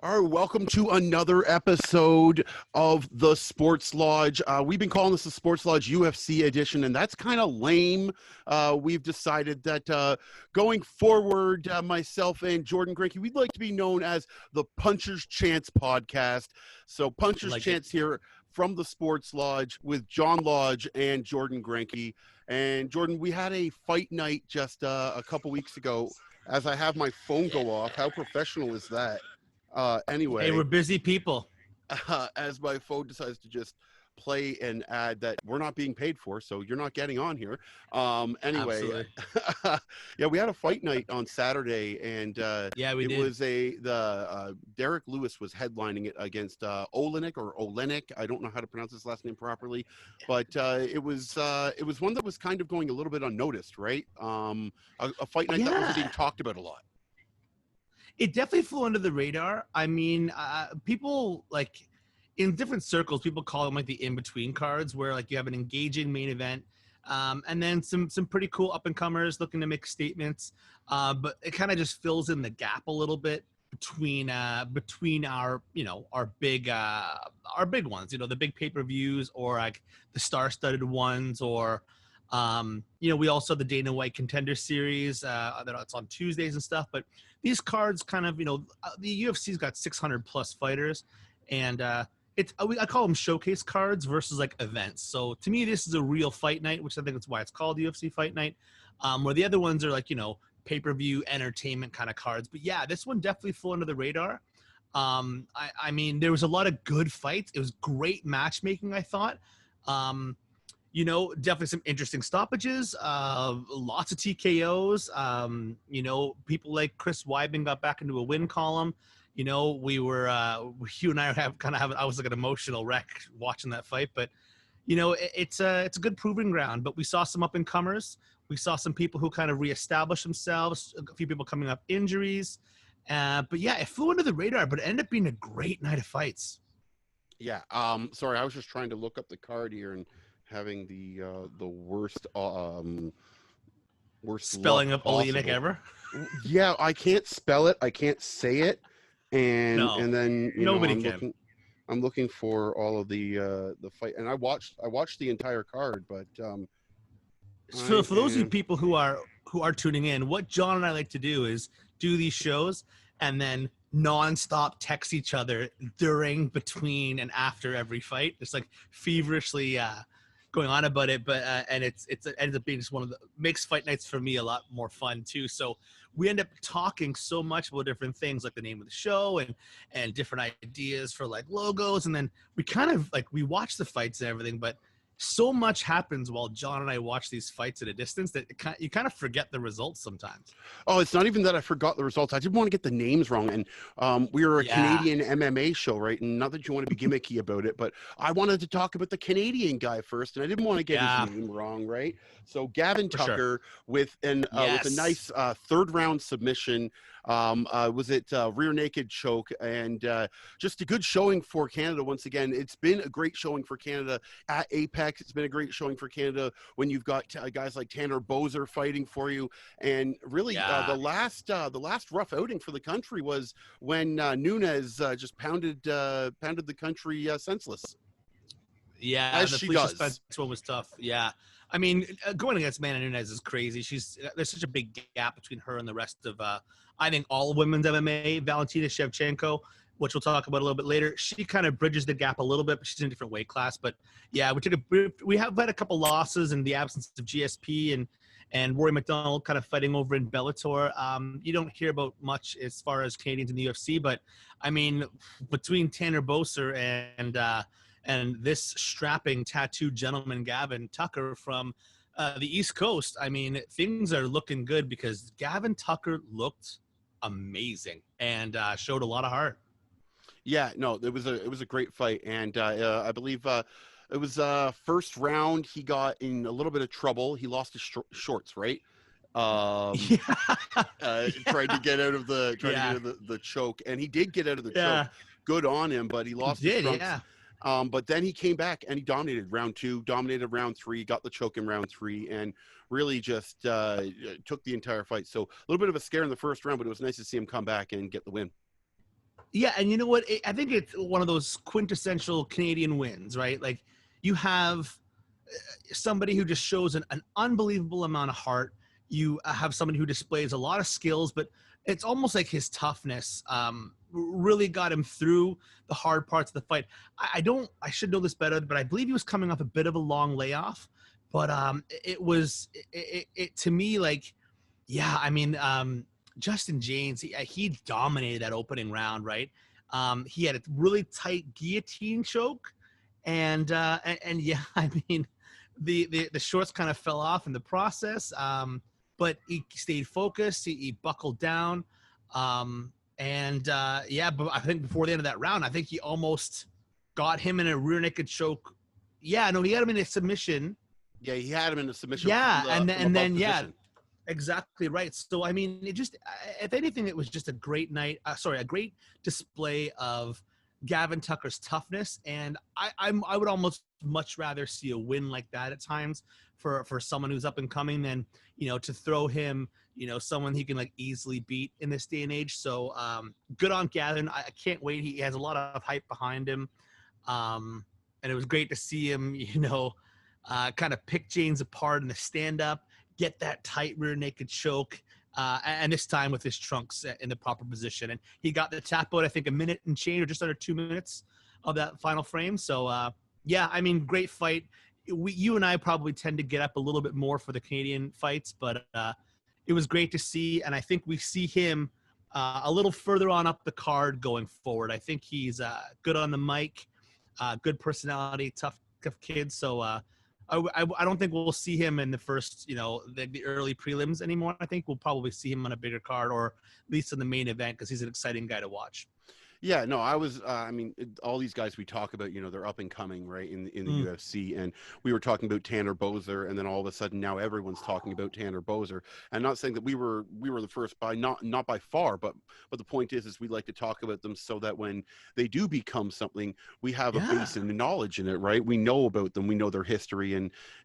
All right, welcome to another episode of the Sports Lodge. We've been calling this the Sports Lodge UFC edition, and that's kind of lame. We've decided that going forward, myself and Jordan Grinke, we'd like to be known as the Puncher's Chance podcast. So Puncher's Chance here from the Sports Lodge with John Lodge and Jordan Grinke. And Jordan, we had a fight night just a couple weeks ago. As I have my phone go off, how professional is that? Anyway, hey, we're busy people. As my phone decides to just play an ad that we're not being paid for, so you're not getting on here. Anyway, yeah, we had a fight night on Saturday, and we did. Was Derrick Lewis was headlining it against Olenek. I don't know how to pronounce his last name properly, but it was one that was kind of going a little bit unnoticed, right? A fight night that wasn't being talked about a lot. It definitely flew under the radar. I mean, people like in different circles, people call them like the in-between cards, where like you have an engaging main event, and then some pretty cool up-and-comers looking to make statements. But it kind of just fills in the gap a little bit between our big ones, the big pay-per-views, or like the star-studded ones, or we also have the Dana White Contender Series that's on Tuesdays and stuff. But these cards kind of, the UFC's got 600 plus fighters, and I call them showcase cards versus like events. So to me, this is a real fight night, which I think is why it's called UFC Fight Night. Where the other ones are like, pay-per-view entertainment kind of cards. But yeah, this one definitely flew under the radar. I mean, there was a lot of good fights. It was great matchmaking, I thought. Definitely some interesting stoppages, lots of TKOs. People like Chris Weidman got back into a win column. You and I I was like an emotional wreck watching that fight, but it's a good proving ground. But we saw some up and comers. We saw some people who kind of reestablished themselves, a few people coming up injuries. But yeah, it flew under the radar, but it ended up being a great night of fights. Yeah. Sorry, I was just trying to look up the card here and having the worst spelling of Olenek ever. Yeah, I can't spell it. I can't say it, and then nobody can. I'm looking for all of the fight, and I watched the entire card, but so for those of you people who are tuning in, what John and I like to do is do these shows and then nonstop text each other during, between, and after every fight. It's like feverishly going on about it, but and it ends up being just one of the makes fight nights for me a lot more fun too. So we end up talking so much about different things, like the name of the show and different ideas for like logos, and then we kind of like we watch the fights and everything, but so much happens while John and I watch these fights at a distance that you kind of forget the results sometimes. Oh, it's not even that I forgot the results. I didn't want to get the names wrong. And we were a Canadian MMA show, right? And not that you want to be gimmicky about it, but I wanted to talk about the Canadian guy first, and I didn't want to get his name wrong, right? So Gavin Tucker with a nice third round submission. Was it rear naked choke, and just a good showing for Canada once again. It's been a great showing for Canada at Apex. It's been a great showing for Canada when you've got guys like Tanner Boser fighting for you, and really the last rough outing for the country was when Nunes just pounded the country senseless. Yeah, as she does. This one was tough. Yeah. I mean, going against Amanda Nunes is crazy. There's such a big gap between her and the rest of, I think, all women's MMA. Valentina Shevchenko, which we'll talk about a little bit later, she kind of bridges the gap a little bit, but she's in a different weight class. But yeah, we have had a couple losses in the absence of GSP and Rory McDonald kind of fighting over in Bellator. You don't hear about much as far as Canadians in the UFC, but I mean, between Tanner Boser and this strapping tattooed gentleman, Gavin Tucker from the East Coast, I mean, things are looking good because Gavin Tucker looked amazing and showed a lot of heart. Yeah, no, it was a great fight, and I believe it was first round. He got in a little bit of trouble. He lost his shorts, right? Tried to get out of the choke, and he did get out of the choke. Good on him, but he lost his trunks. But then he came back and he dominated round 2, dominated round 3, got the choke in round 3, and really just took the entire fight. So a little bit of a scare in the first round, but it was nice to see him come back and get the win. Yeah, and you know what? I think it's one of those quintessential Canadian wins, right? Like you have somebody who just shows an unbelievable amount of heart. You have somebody who displays a lot of skills, but it's almost like his toughness really got him through the hard parts of the fight. I should know this better, but I believe he was coming off a bit of a long layoff. But it to me, like, yeah, I mean, Justin James, he dominated that opening round, right? He had a really tight guillotine choke, and yeah, I mean, the shorts kind of fell off in the process, but he stayed focused. He buckled down, yeah. But I think before the end of that round, I think he almost got him in a rear naked choke. Yeah, no, he had him in a submission. Yeah, he had him in a submission. Yeah, from then yeah. position. Exactly right. So, I mean, it just, if anything, it was just a great night. A great display of Gavin Tucker's toughness. And I would almost much rather see a win like that at times for someone who's up and coming than, to throw him, someone he can like easily beat in this day and age. So good on Gavin. I can't wait. He has a lot of hype behind him. And it was great to see him, kind of pick James apart in the stand up, get that tight rear naked choke, and this time with his trunks in the proper position. And he got the tap out, I think, a minute and change, or just under 2 minutes of that final frame. So, yeah, I mean, great fight. You and I probably tend to get up a little bit more for the Canadian fights, but it was great to see. And I think we see him a little further on up the card going forward. I think he's good on the mic, good personality, tough kid. So, I don't think we'll see him in the first, the early prelims anymore. I think we'll probably see him on a bigger card, or at least in the main event, because he's an exciting guy to watch. Yeah, no, I was, I mean, all these guys we talk about, they're up and coming, right, in the UFC. And we were talking about Tanner Boser, and then all of a sudden now everyone's talking about Tanner Boser. And not saying that we were the first by, not by far, but the point is we like to talk about them so that when they do become something, we have a base and knowledge in it, right? We know about them, we know their history,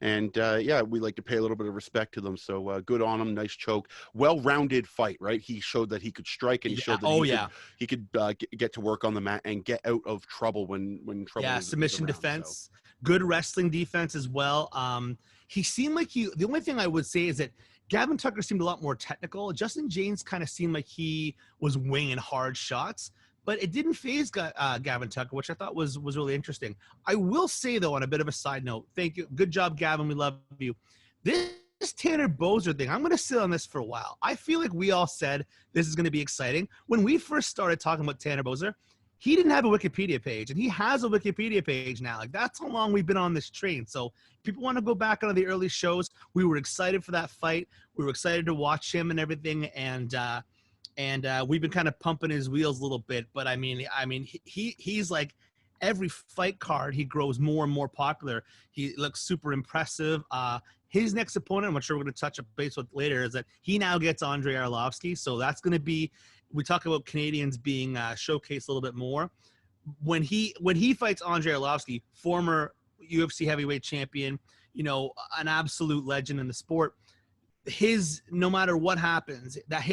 and yeah, we like to pay a little bit of respect to them. So good on him, nice choke, well-rounded fight, right? He showed that he could strike, and he showed that he could get to work on the mat and get out of trouble when trouble is submission around, defense, good wrestling defense as well. He seemed like the only thing I would say is that Gavin Tucker seemed a lot more technical. Justin James kind of seemed like he was winging hard shots, but it didn't phase Gavin Tucker, which I thought was really interesting. I will say, though, on a bit of a side note, thank you, good job, Gavin, we love you. This Tanner Boser thing, I'm going to sit on this for a while. I feel like we all said this is going to be exciting. When we first started talking about Tanner Boser, he didn't have a Wikipedia page, and he has a Wikipedia page now. Like, that's how long we've been on this train. So people want to go back on the early shows. We were excited for that fight. We were excited to watch him and everything. And we've been kind of pumping his wheels a little bit, but I mean, he's like, every fight card, he grows more and more popular. He looks super impressive. His next opponent, I'm not sure we're going to touch a base with later, is that he now gets Andrei Arlovsky. So that's going to be, we talk about Canadians being showcased a little bit more. When he fights Andrei Arlovsky, former UFC heavyweight champion, an absolute legend in the sport, no matter what happens, that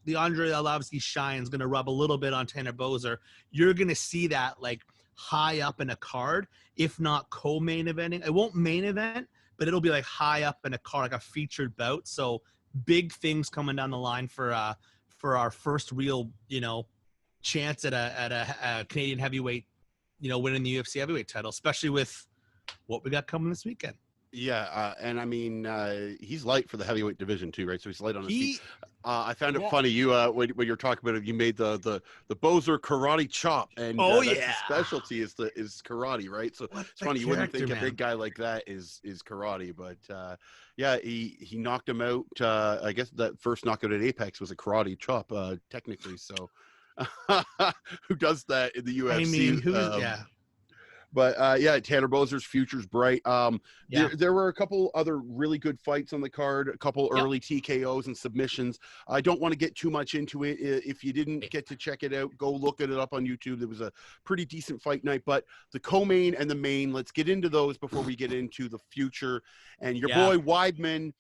the Andrei Arlovsky shine is going to rub a little bit on Tanner Boser. You're going to see that like high up in a card, if not co-main eventing. It won't main event, but it'll be like high up in a card, like a featured bout. So big things coming down the line for our first real, chance at a Canadian heavyweight, winning the UFC heavyweight title, especially with what we got coming this weekend. Yeah, and I mean, he's light for the heavyweight division too, right? So he's light on his feet. I found it funny you when you're talking about it, you made the Boser karate chop, and that's his specialty is karate, right? So it's funny, you wouldn't think a big guy like that is karate, but yeah, he knocked him out. I guess that first knockout at Apex was a karate chop, technically. So who does that in the UFC? I mean, But yeah, Tanner Boser's future's bright. There were a couple other really good fights on the card, a couple early TKOs and submissions. I don't want to get too much into it. If you didn't get to check it out, go look it up on YouTube. There was a pretty decent fight night, but the co-main and the main, let's get into those before we get into the future. And your boy Weidman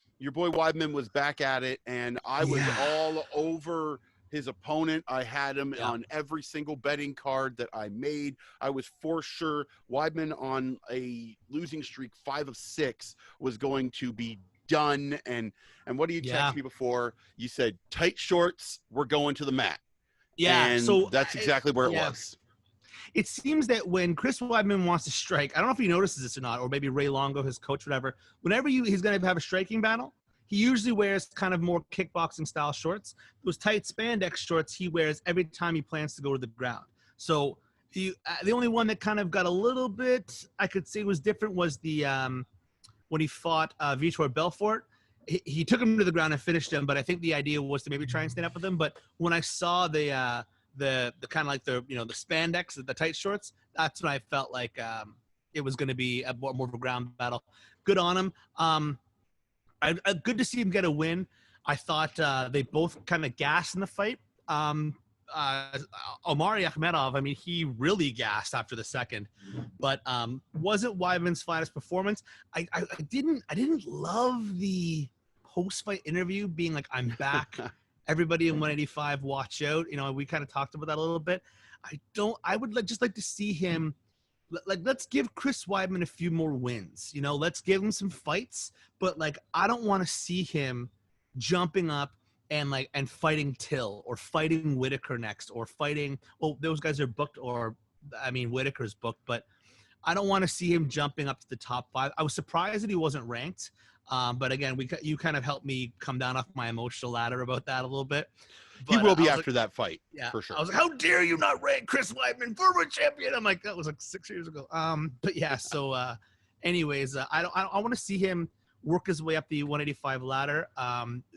was back at it, and I was all over his opponent. I had him on every single betting card that I made. I was for sure Weidman on a losing streak, 5 of 6, was going to be done. And what do you text me before? You said tight shorts, we're going to the mat. Yeah, and so that's exactly where it was. It seems that when Chris Weidman wants to strike, I don't know if he notices this or not, or maybe Ray Longo, his coach, whatever. Whenever he's going to have a striking battle, he usually wears kind of more kickboxing style shorts. Those tight spandex shorts he wears every time he plans to go to the ground. So the only one that kind of got a little bit, I could say, was different was the when he fought Vitor Belfort. He took him to the ground and finished him, but I think the idea was to maybe try and stand up with him. But when I saw the kind of like the spandex, the tight shorts, that's when I felt like it was going to be more of a ground battle. Good on him. Good to see him get a win. I thought they both kind of gassed in the fight. Omari Akhmedov, I mean, he really gassed after the second, but wasn't Weidman's finest performance. I didn't love the post-fight interview being like, I'm back. Everybody in 185, watch out. We kind of talked about that a little bit. I would just like to see him, let's give Chris Weidman a few more wins. Let's give him some fights, but I don't want to see him jumping up and fighting Till or fighting Whitaker next or fighting, well, those guys are booked, or Whitaker's booked, but I don't want to see him jumping up to the top 5. I was surprised that he wasn't ranked. But again, you kind of helped me come down off my emotional ladder about that a little bit. But he will be after that fight, for sure. I was like, how dare you not rank Chris Weidman, former champion? I'm like, that was 6 years ago. But yeah, so anyways, I want to see him work his way up the 185 ladder.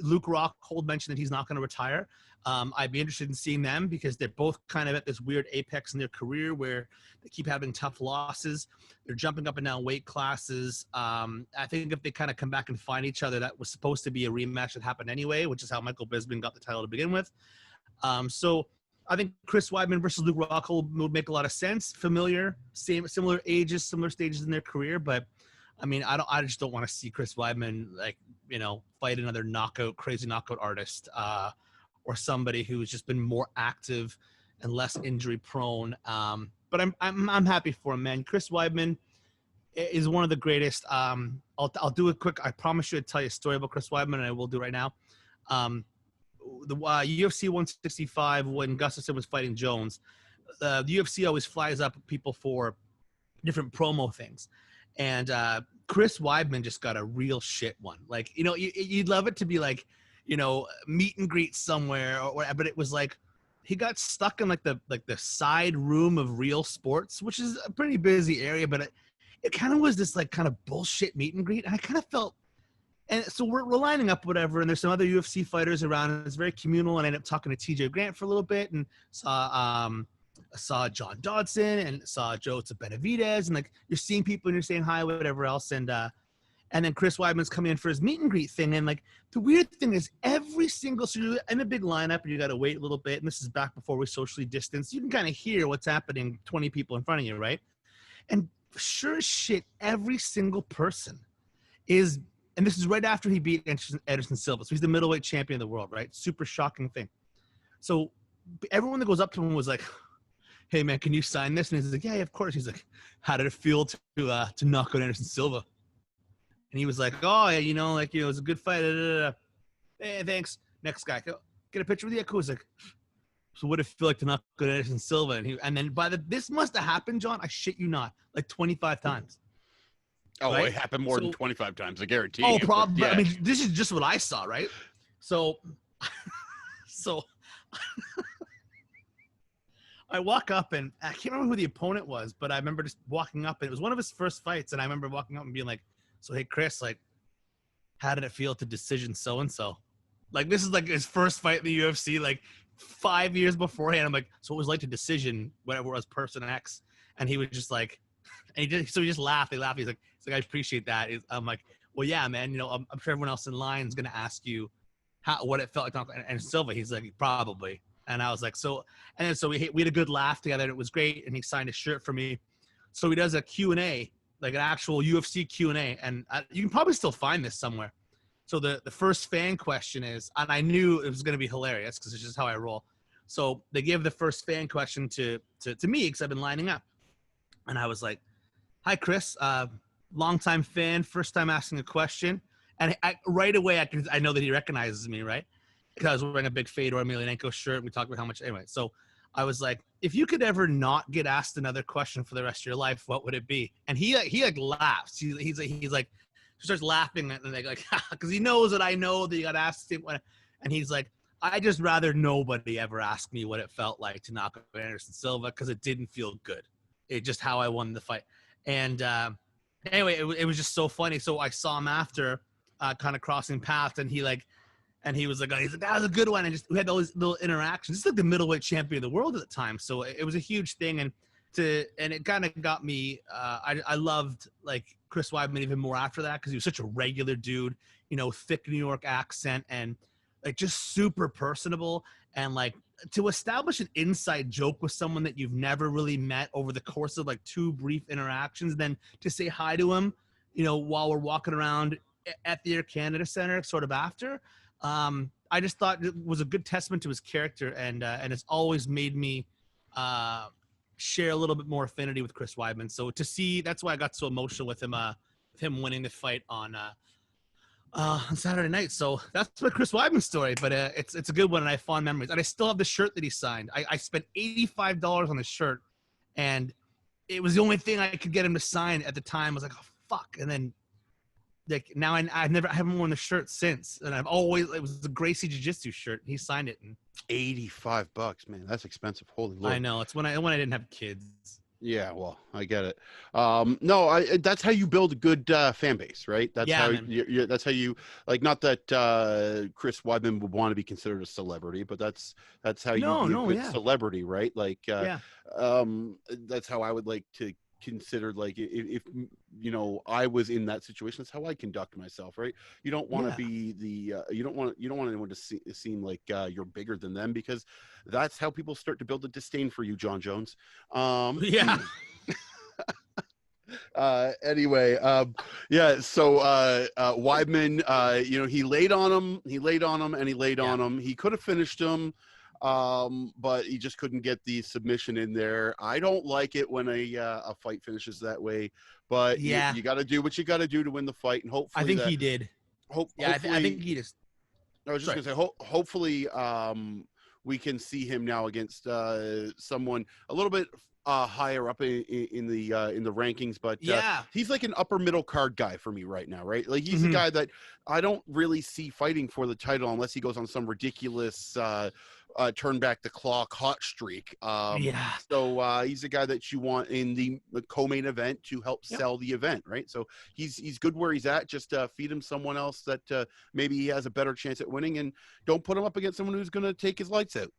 Luke Rockhold mentioned that he's not going to retire. I'd be interested in seeing them because they're both kind of at this weird apex in their career where they keep having tough losses. They're jumping up and down weight classes. I think if they kind of come back and find each other, that was supposed to be a rematch that happened anyway, which is how Michael Bisping got the title to begin with. So I think Chris Weidman versus Luke Rockhold would make a lot of sense. Similar ages, similar stages in their career, but I just don't want to see Chris Weidman fight another crazy knockout artist, or somebody who's just been more active and less injury prone. But I'm happy for him, man. Chris Weidman is one of the greatest. I'll do it quick. I promise you to tell you a story about Chris Weidman, and I will do it right now. The UFC 165, when Gustafsson was fighting Jones, the UFC always flies up people for different promo things. And Chris Weidman just got a real shit one. You'd love it to be meet and greet somewhere, but it was like he got stuck in the side room of Real Sports, which is a pretty busy area, but it kind of was this kind of bullshit meet and greet. And I kind of felt, and so we're lining up, whatever, and there's some other UFC fighters around, and it's very communal. And I ended up talking to TJ Grant for a little bit, and saw John Dodson and saw Joseph Benavidez, and you're seeing people and you're saying hi, whatever else, and then Chris Weidman's coming in for his meet and greet thing, and the weird thing is so you're in a big lineup and you got to wait a little bit, and this is back before we socially distanced. You can kind of hear what's happening, 20 people in front of you, right? And sure as shit, every single person is, and this is right after he beat Anderson Silva, so he's the middleweight champion of the world, right? Super shocking thing. So everyone that goes up to him was like, hey man, can you sign this? And he's like, yeah, of course. He's like, how did it feel to knock out Anderson Silva? And he was like, oh yeah, it was a good fight. Hey, thanks. Next guy, get a picture with you. Cool. He's like, so what did it feel like to knock out Anderson Silva? And then this must have happened, John, I shit you not, 25 times. Oh, right? It happened more than 25 times, I guarantee you. Oh, probably. Yeah. This is just what I saw, right? So I walk up, and I can't remember who the opponent was, but I remember just walking up, and it was one of his first fights, and I remember walking up and being like, so hey Chris, how did it feel to decision so-and-so? This is his first fight in the UFC 5 years beforehand. I'm like, so it was to decision whatever it was, person X. And he was just like, and he just laughed. He laughed. He's like, I appreciate that. I'm like, well, yeah, man, I'm sure everyone else in line is going to ask you what it felt like. And Silva, he's like, probably. And I was like, so we had a good laugh together, and it was great. And he signed a shirt for me. So he does a Q&A, an actual UFC Q&A. And you can probably still find this somewhere. So the first fan question is, and I knew it was going to be hilarious because it's just how I roll. So they give the first fan question to me because I've been lining up, and I was like, "Hi, Chris, longtime fan, first time asking a question." And right away I know that he recognizes me, right? Because I was wearing a big Fedor Emelianenko shirt. And we talked about how much anyway. So I was like, if you could ever not get asked another question for the rest of your life, what would it be? And he like laughs. He's like he starts laughing and like because he knows that I know that you got asked him. And he's like, I just rather nobody ever ask me what it felt like to knock out Anderson Silva because it didn't feel good. It just how I won the fight. And anyway, it was just so funny. So I saw him after kind of crossing paths, and he was like, that was a good one. And just we had those little interactions. It's like the middleweight champion of the world at the time. So it was a huge thing. And it kind of got me, I loved like Chris Weidman even more after that because he was such a regular dude, you know, thick New York accent and like just super personable. And like to establish an inside joke with someone that you've never really met over the course of like 2 brief interactions, then to say hi to him, you know, while we're walking around at the Air Canada Center sort of after, I just thought it was a good testament to his character, and it's always made me share a little bit more affinity with Chris Weidman. So to see, that's why I got so emotional with him winning the fight on Saturday night. So that's my Chris Weidman story, but it's a good one, and I have fond memories. And I still have the shirt that he signed. I spent $85 on the shirt, and it was the only thing I could get him to sign at the time. I was like, oh fuck, and then. Like now I haven't worn the shirt since, and it was the Gracie Jiu-Jitsu shirt. He signed it, and $85, man, that's expensive. Holy Lord. I know it's when I didn't have kids. Yeah, well, I get it. No, that's how you build a good fan base, right? That's how that's how you like. Not that Chris Weidman would want to be considered a celebrity, but that's how you be a good celebrity, right? Like, that's how I would like to consider, like, if you know I was in that situation, that's how I conduct myself, right? You don't want to be the you don't want anyone to seem like you're bigger than them, because that's how people start to build a disdain for you, John Jones. Anyway, so Weidman, you know, he laid on him, he could have finished him, but he just couldn't get the submission in there. I don't like it when a fight finishes that way, but you got to do what you got to do to win the fight, and hopefully I think he did. I think he just. I was just gonna say, hopefully, we can see him now against someone a little bit higher up in the rankings, but he's like an upper middle card guy for me right now, right? Like, he's a guy that I don't really see fighting for the title unless he goes on some ridiculous turn back the clock hot streak. So he's a guy that you want in the co-main event to help sell the event, right? So he's good where he's at. Just feed him someone else that maybe he has a better chance at winning, and don't put him up against someone who's going to take his lights out.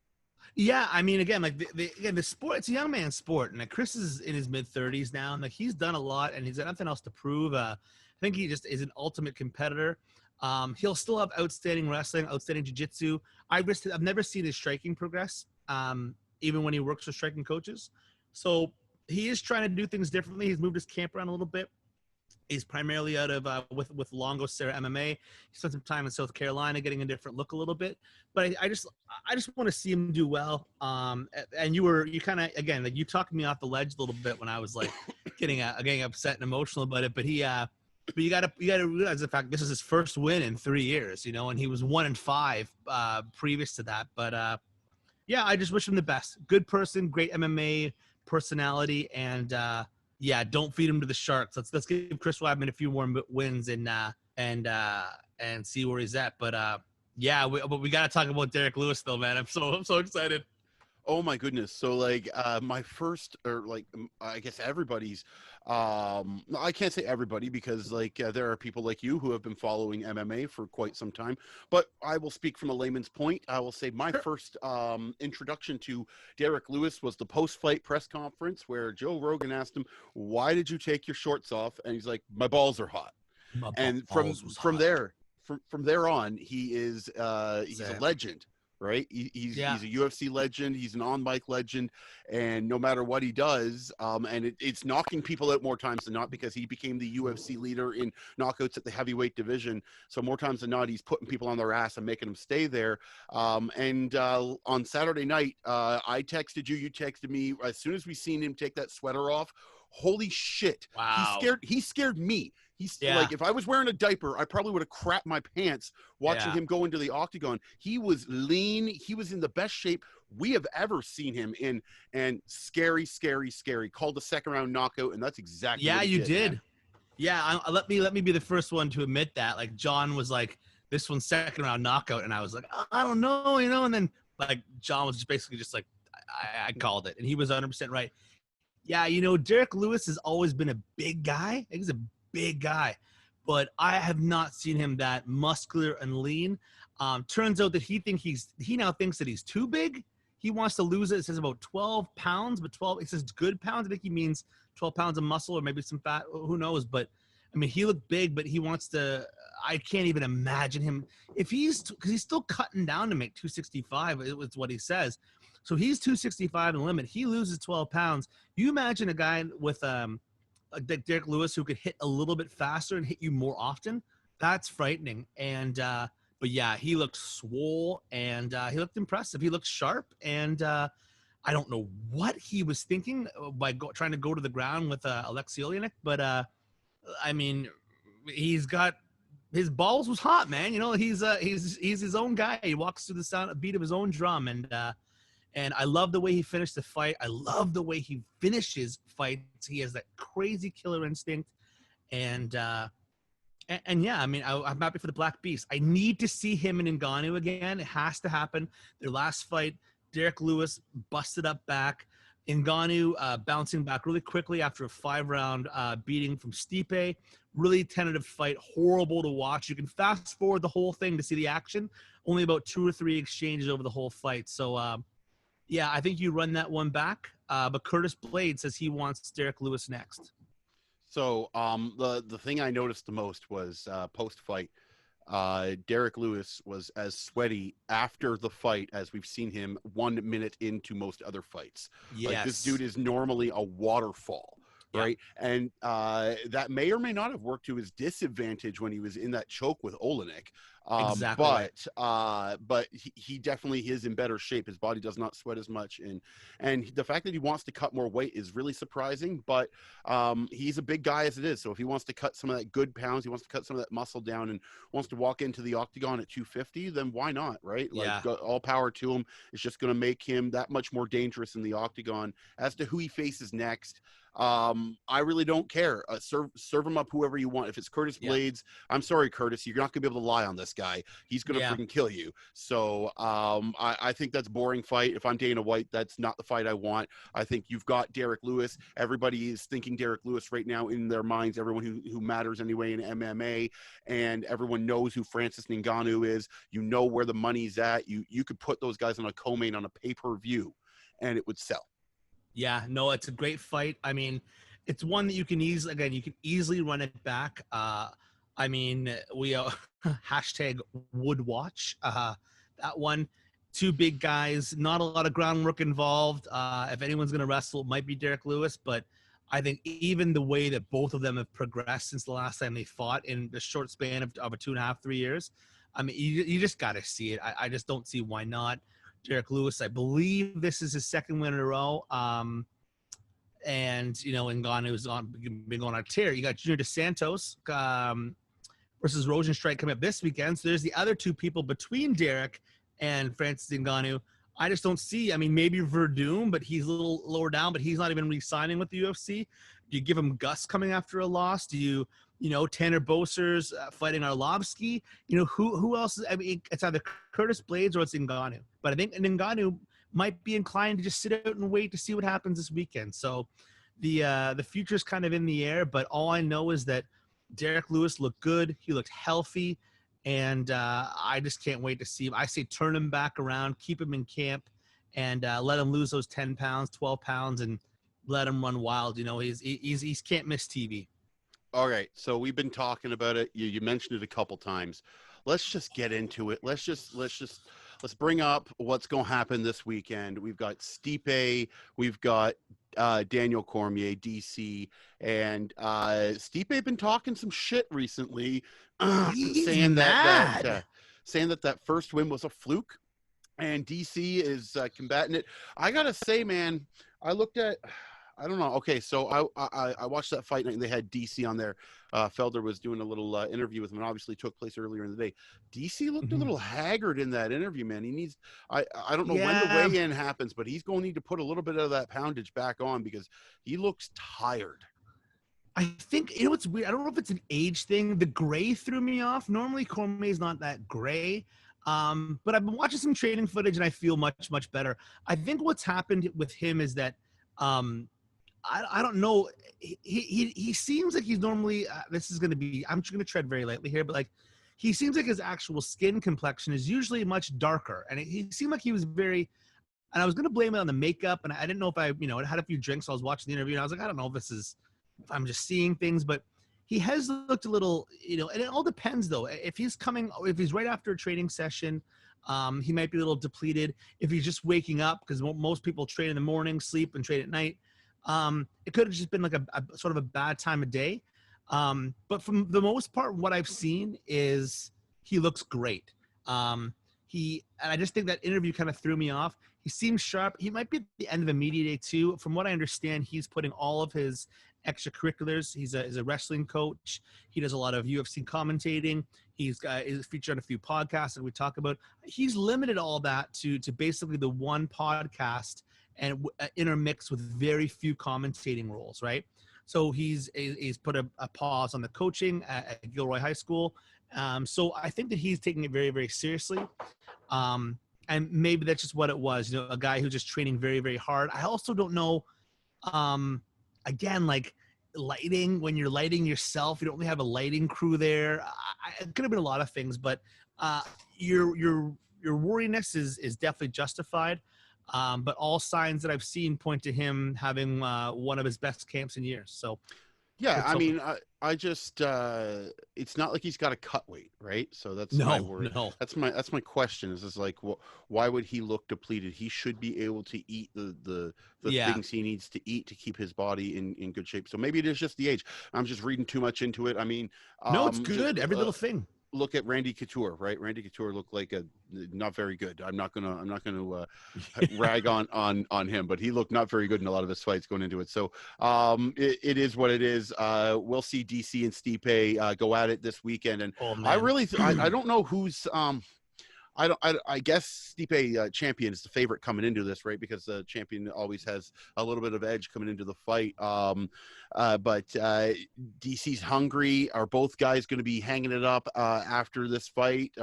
Yeah, I mean, again, like the sport, it's a young man's sport, and like Chris is in his mid-30s now, and like he's done a lot, and he's got nothing else to prove. I think he just is an ultimate competitor. He'll still have outstanding wrestling, outstanding jiu-jitsu. I've never seen his striking progress, even when he works with striking coaches. So he is trying to do things differently. He's moved his camp around a little bit. He's primarily out of with Longo Serra MMA. He spent some time in South Carolina, getting a different look a little bit. But I just want to see him do well. And you kind of, again, like, you talked me off the ledge a little bit when I was like getting upset and emotional about it. But but you gotta realize the fact this is his first win in 3 years, you know, and he was 1-5 previous to that. But I just wish him the best. Good person, great MMA personality, and don't feed him to the sharks. Let's give Chris Weidman a few more wins and see where he's at. But we gotta talk about Derrick Lewis though, man. I'm so excited. Oh my goodness. So like my first, or like, I guess everybody's, I can't say everybody, because like there are people like you who have been following MMA for quite some time, but I will speak from a layman's point. I will say my first introduction to Derrick Lewis was the post-fight press conference where Joe Rogan asked him, "Why did you take your shorts off?" And he's like, "My balls are hot." And from there on, he is he's a legend. right? He's a UFC legend. He's an on-mic legend, and no matter what he does, and it's knocking people out more times than not because he became the UFC leader in knockouts at the heavyweight division. So more times than not, he's putting people on their ass and making them stay there. And on Saturday night, I texted you, you texted me. As soon as we seen him take that sweater off, holy shit! Wow. He scared me. He's like, if I was wearing a diaper, I probably would have crapped my pants watching him go into the octagon. He was lean. He was in the best shape we have ever seen him in, and scary. Called a second round knockout, and that's exactly what he did. Man. Yeah, let me be the first one to admit that. Like John was like, this one's second round knockout, and I was like, I don't know, and then like John was just basically just like, I called it, and he was 100% right. Yeah, Derrick Lewis has always been a big guy. He's a big guy, but I have not seen him that muscular and lean. Turns out that he now thinks that he's too big. He wants to lose it. It says about 12 pounds, but it says good pounds. I think he means 12 pounds of muscle or maybe some fat. Who knows? But I mean, he looked big, but he wants to. I can't even imagine him because he's still cutting down to make 265. It's what he says. So he's 265 in the limit. He loses 12 pounds. You imagine a guy with like Derrick Lewis who could hit a little bit faster and hit you more often. That's frightening. And but yeah, he looked swole and he looked impressive. He looked sharp, and I don't know what he was thinking by trying to go to the ground with Alexei Oleinik, but I mean, he's got his balls was hot, man. He's his own guy. He walks to the beat of his own drum, and I love the way he finished the fight. I love the way he finishes fights. He has that crazy killer instinct. And yeah, I mean, I'm happy for the Black Beast. I need to see him and Ngannou again. It has to happen. Their last fight, Derrick Lewis busted up back. Ngannou bouncing back really quickly after a 5-round beating from Stipe. Really tentative fight, horrible to watch. You can fast forward the whole thing to see the action. Only about 2 or 3 exchanges over the whole fight. So, yeah, I think you run that one back. But Curtis Blade says he wants Derrick Lewis next. So the thing I noticed the most was post-fight, Derrick Lewis was as sweaty after the fight as we've seen him 1 minute into most other fights. Yes. Like, this dude is normally a waterfall. Right. Yep. And that may or may not have worked to his disadvantage when he was in that choke with Oleinik. Exactly. But he definitely is in better shape. His body does not sweat as much. And the fact that he wants to cut more weight is really surprising, but he's a big guy as it is. So if he wants to cut some of that good pounds, he wants to cut some of that muscle down and wants to walk into the octagon at 250, then why not? Right. Like, all power to him. It's just going to make him that much more dangerous in the octagon. As to who he faces next, I really don't care. Serve him up whoever you want. If it's Curtis Blades, I'm sorry, Curtis, you're not gonna be able to lie on this guy. He's gonna freaking kill you. So I think that's a boring fight. If I'm Dana White, that's not the fight I want. I think you've got Derrick Lewis. Everybody is thinking Derrick Lewis right now in their minds. Everyone who matters anyway in MMA, and everyone knows who Francis Ngannou is. You know where the money's at. You could put those guys on a co-main on a pay-per-view, and it would sell. Yeah, no, it's a great fight. I mean, it's one that you can easily run it back. I mean, we hashtag would watch that one. 2 big guys, not a lot of groundwork involved. If anyone's going to wrestle, it might be Derrick Lewis, but I think even the way that both of them have progressed since the last time they fought in the short span of a 2.5, 3 years, I mean, you just got to see it. I just don't see why not. Derrick Lewis, I believe this is his 2nd win in a row. And, Ngannou's been going on a tear. You got Junior Dos Santos versus Rosenstrike coming up this weekend. So there's the other 2 people between Derrick and Francis Ngannou. I just don't see. I mean, maybe Verdum, but he's a little lower down, but he's not even re-signing with the UFC. Do you give him Gus coming after a loss? Do you, Tanner Boser's fighting Arlovsky? Who else? I mean, it's either Curtis Blades or it's Ngannou. But I think Ngannou might be inclined to just sit out and wait to see what happens this weekend. So the future's kind of in the air, but all I know is that Derrick Lewis looked good. He looked healthy. And I just can't wait to see him. I say turn him back around, keep him in camp, and let him lose those 10 pounds, 12 pounds, and let him run wild. He's can't miss TV. All right, so we've been talking about it. You mentioned it a couple times. Let's just get into it. Let's just let's bring up what's going to happen this weekend. We've got Stipe, we've got Daniel Cormier, DC, and Stipe been talking some shit recently, He's saying mad. saying that first win was a fluke, and DC is combating it. I gotta say, man, I looked at. I don't know. Okay, so I watched that fight night and they had DC on there. Felder was doing a little interview with him, and obviously took place earlier in the day. DC looked a little haggard in that interview, man. He needs. I don't know when the weigh-in happens, but he's going to need to put a little bit of that poundage back on because he looks tired. I think what's weird. I don't know if it's an age thing. The gray threw me off. Normally, Cormier's not that gray. But I've been watching some training footage and I feel much better. I think what's happened with him is that I don't know. He seems like he's normally. This is going to be. I'm just going to tread very lightly here, but like, he seems like his actual skin complexion is usually much darker, and he seemed like he was very. And I was going to blame it on the makeup, and I didn't know if I had a few drinks. So I was watching the interview, and I was like, I don't know if I'm just seeing things, but he has looked a little, and it all depends though. If he's right after a training session, he might be a little depleted. If he's just waking up, because most people train in the morning, sleep, and train at night. It could have just been like a sort of a bad time of day. But from the most part, what I've seen is he looks great. And I just think that interview kind of threw me off. He seems sharp. He might be at the end of a media day too. From what I understand, he's putting all of his extracurriculars. He's a wrestling coach. He does a lot of UFC commentating. He's featured on a few podcasts that we talk about. He's limited all that to basically the one podcast and intermixed with very few commentating roles, right? So he's put a pause on the coaching at Gilroy High School. So I think that he's taking it very, very seriously. And maybe that's just what it was, a guy who's just training very, very hard. I also don't know, again, like lighting, when you're lighting yourself, you don't really have a lighting crew there. It could have been a lot of things, but your worriness is definitely justified. But all signs that I've seen point to him having one of his best camps in years. So, yeah, I mean, I just it's not like he's got a cut weight, right? So that's my worry. No. That's my question. Is like, why would he look depleted? He should be able to eat the things he needs to eat to keep his body in good shape. So maybe it is just the age. I'm just reading too much into it. I mean, no, it's good. Every little thing. Look at Randy Couture, right? Randy Couture looked like not very good. I'm not gonna rag on him, but he looked not very good in a lot of his fights going into it. So it is what it is. We'll see DC and Stipe go at it this weekend, and I don't know who's I guess Stipe champion is the favorite coming into this, right? Because the champion always has a little bit of edge coming into the fight. But DC's hungry. Are both guys going to be hanging it up after this fight?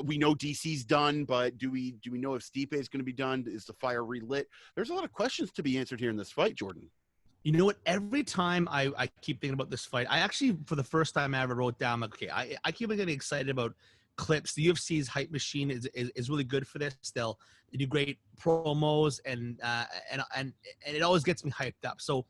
We know DC's done, but do we know if Stipe is going to be done? Is the fire relit? There's a lot of questions to be answered here in this fight, Jordan. You know what? Every time I keep thinking about this fight, I actually, for the first time I ever wrote down, like, okay, I keep getting excited about clips. The UFC's hype machine is really good for this. They do great promos and it always gets me hyped up. So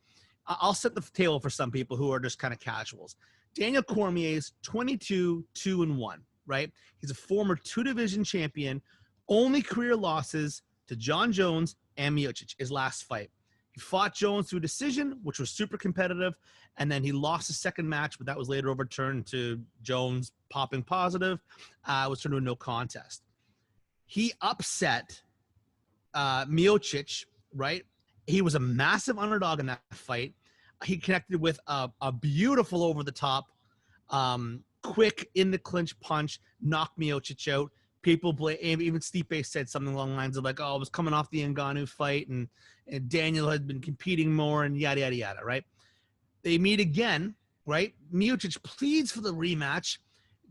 I'll set the table for some people who are just kind of casuals. Daniel Cormier's 22-2-1, right? He's a former 2-division champion. Only career losses to John Jones and Miocic, his last fight. He fought Jones through decision, which was super competitive, and then he lost his second match, but that was later overturned to Jones popping positive. Was turned into a no contest. He upset Miocic, right? He was a massive underdog in that fight. He connected with a beautiful over-the-top, quick in the clinch punch, knocked Miocic out. People blame, even Stipe said something along the lines of like, oh, I was coming off the Ngannou fight and Daniel had been competing more and yada, yada, yada, right? They meet again, right? Miocic pleads for the rematch.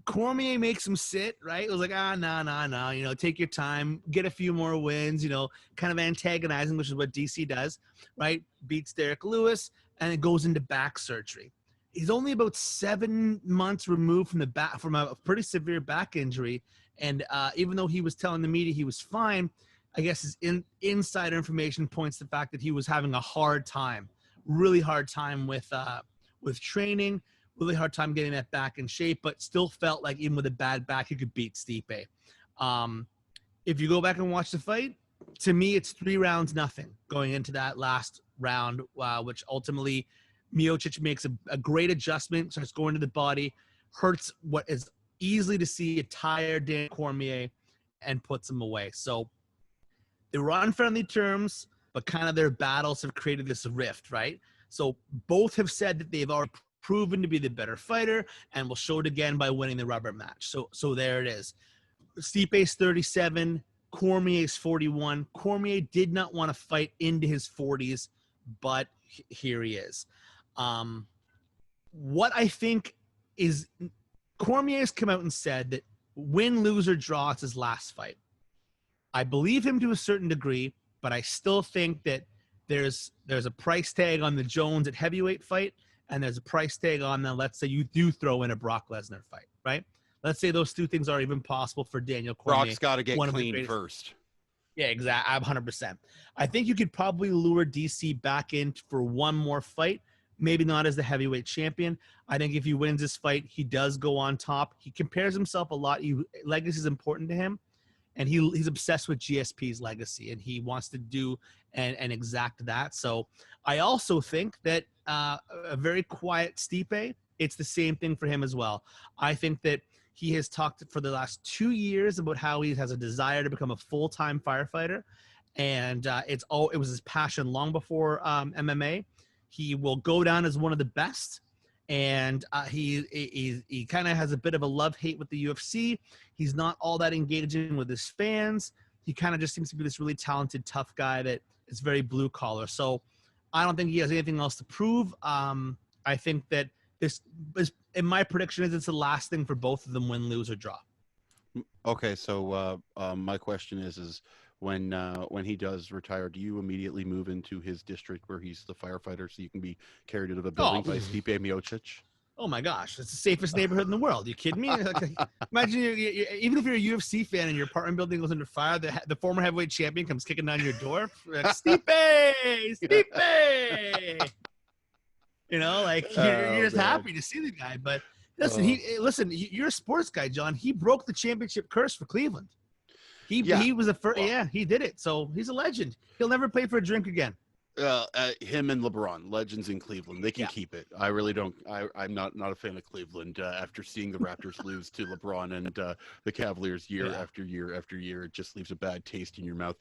Cormier makes him sit, right? It was like, no, take your time, get a few more wins, kind of antagonizing, which is what DC does, right? Beats Derrick Lewis, and it goes into back surgery. He's only about 7 months removed from a pretty severe back injury. And even though he was telling the media he was fine, I guess his insider information points to the fact that he was having a hard time, really hard time with training, really hard time getting that back in shape, but still felt like even with a bad back, he could beat Stipe. If you go back and watch the fight, to me, it's 3 rounds, nothing going into that last round, which ultimately Miocic makes a great adjustment, starts going to the body, hurts what is easily to see a tired Dan Cormier, and puts him away. So they were on friendly terms, but kind of their battles have created this rift, right? So both have said that they've already proven to be the better fighter, and will show it again by winning the rubber match. So there it is. Stipe's 37, Cormier's 41. Cormier did not want to fight into his 40s, but here he is. What I think is Cormier's come out and said that win, lose, or draw, it's his last fight. I believe him to a certain degree, but I still think that there's a price tag on the Jones at heavyweight fight, and there's a price tag on the, let's say you do throw in a Brock Lesnar fight, right? Let's say those two things are even possible for Daniel Cormier. Brock's got to get clean first. Yeah, exactly. I'm 100%. I think you could probably lure DC back in for one more fight, maybe not as the heavyweight champion. I think if he wins this fight, he does go on top. He compares himself a lot. Legacy is important to him, and he's obsessed with GSP's legacy, and he wants to do and exact that. So I also think that a very quiet Stipe, it's the same thing for him as well. I think that he has talked for the last 2 years about how he has a desire to become a full-time firefighter, and it was his passion long before MMA. He will go down as one of the best, and he kind of has a bit of a love-hate with the UFC. He's not all that engaging with his fans. He kind of just seems to be this really talented, tough guy that is very blue-collar. So I don't think he has anything else to prove. I think that this is, in my prediction, is it's the last thing for both of them, win, lose, or draw. Okay, so my question is when he does retire, do you immediately move into his district where he's the firefighter, so you can be carried out of a building by Stipe Miocic? Oh my gosh, it's the safest neighborhood in the world. You kidding me? Imagine even if you're a UFC fan and your apartment building goes under fire, the former heavyweight champion comes kicking down your door. Stipe! You know, like you're just happy to see the guy. But listen, you're a sports guy, John. He broke the championship curse for Cleveland. He was the first. Yeah, he did it. So he's a legend. He'll never pay for a drink again. Him and LeBron, legends in Cleveland. They can keep it. I really don't. I'm not a fan of Cleveland. After seeing the Raptors lose to LeBron and the Cavaliers year after year after year, it just leaves a bad taste in your mouth.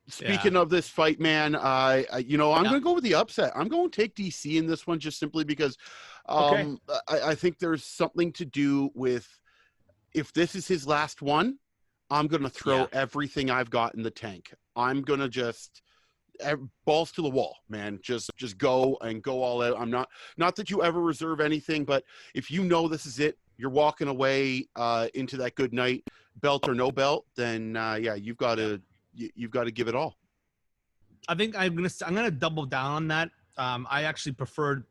Speaking of this fight, man, I'm going to go with the upset. I'm going to take DC in this one just simply because I think there's something to do with if this is his last one, I'm going to throw everything I've got in the tank. I'm going to just balls to the wall, man. Just go and go all out. I'm not that you ever reserve anything, but if you know this is it, you're walking away into that good night, belt or no belt, then you've got to give it all. I think I'm gonna double down on that. I actually preferred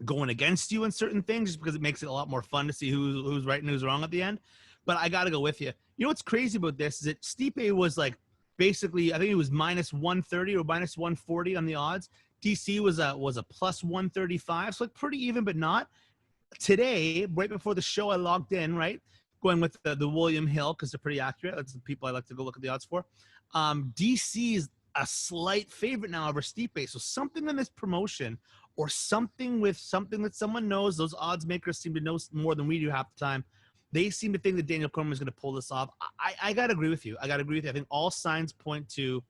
going against you in certain things just because it makes it a lot more fun to see who's right and who's wrong at the end. But I got to go with you. You know what's crazy about this is that Stipe was like basically, I think he was minus 130 or minus 140 on the odds. DC was a plus 135, so like pretty even, but not. Today, right before the show, I logged in, right, going with the William Hill because they're pretty accurate. That's the people I like to go look at the odds for. DC is a slight favorite now over Stipe. So something in this promotion or something that someone knows, those odds makers seem to know more than we do half the time. They seem to think that Daniel Cormier is going to pull this off. I got to agree with you. I think all signs point to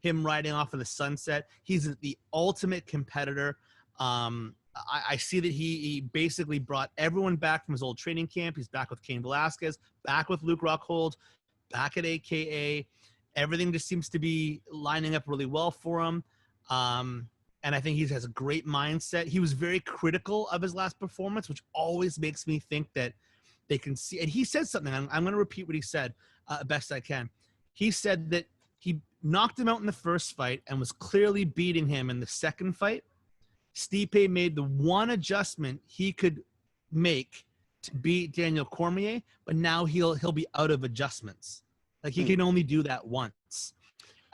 him riding off in the sunset. He's the ultimate competitor. I see that he basically brought everyone back from his old training camp. He's back with Cain Velasquez, back with Luke Rockhold, back at AKA. Everything just seems to be lining up really well for him. And I think he has a great mindset. He was very critical of his last performance, which always makes me think that they can see. And he said something. I'm going to repeat what he said best I can. He said that he knocked him out in the first fight and was clearly beating him in the second fight. Stipe made the one adjustment he could make to beat Daniel Cormier, but now he'll be out of adjustments. Like he can only do that once.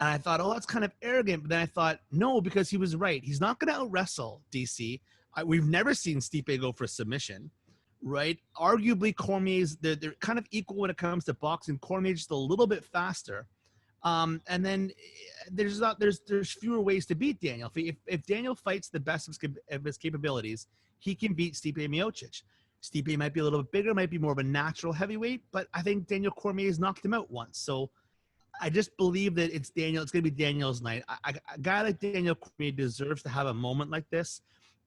And I thought, that's kind of arrogant. But then I thought, no, because he was right. He's not going to out wrestle DC. We've never seen Stipe go for a submission, right? Arguably, Cormier's they're kind of equal when it comes to boxing. Cormier's just a little bit faster. And then there's fewer ways to beat Daniel. If Daniel fights the best of his capabilities, he can beat Stipe Miocic. Stipe might be a little bit bigger, might be more of a natural heavyweight, but I think Daniel Cormier has knocked him out once. So I just believe that it's Daniel. It's going to be Daniel's night. A guy like Daniel Cormier deserves to have a moment like this,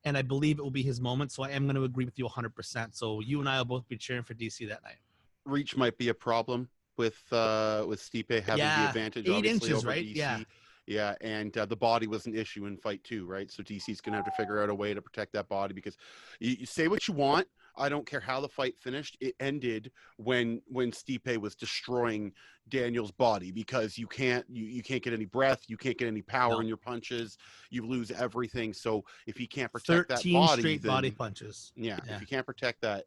and I believe it will be his moment. So I am going to agree with you 100%. So you and I will both be cheering for DC that night. Reach might be a problem with Stipe having the advantage, 8 obviously, inches, over right? DC. Yeah, and the body was an issue in fight 2, right? So DC's going to have to figure out a way to protect that body, because you say what you want. I don't care how the fight finished. It ended when Stipe was destroying Daniel's body, because you can't get any breath, you can't get any power in your punches, you lose everything. So if he can't protect that 13 body, straight then, body punches. yeah, if you can't protect that,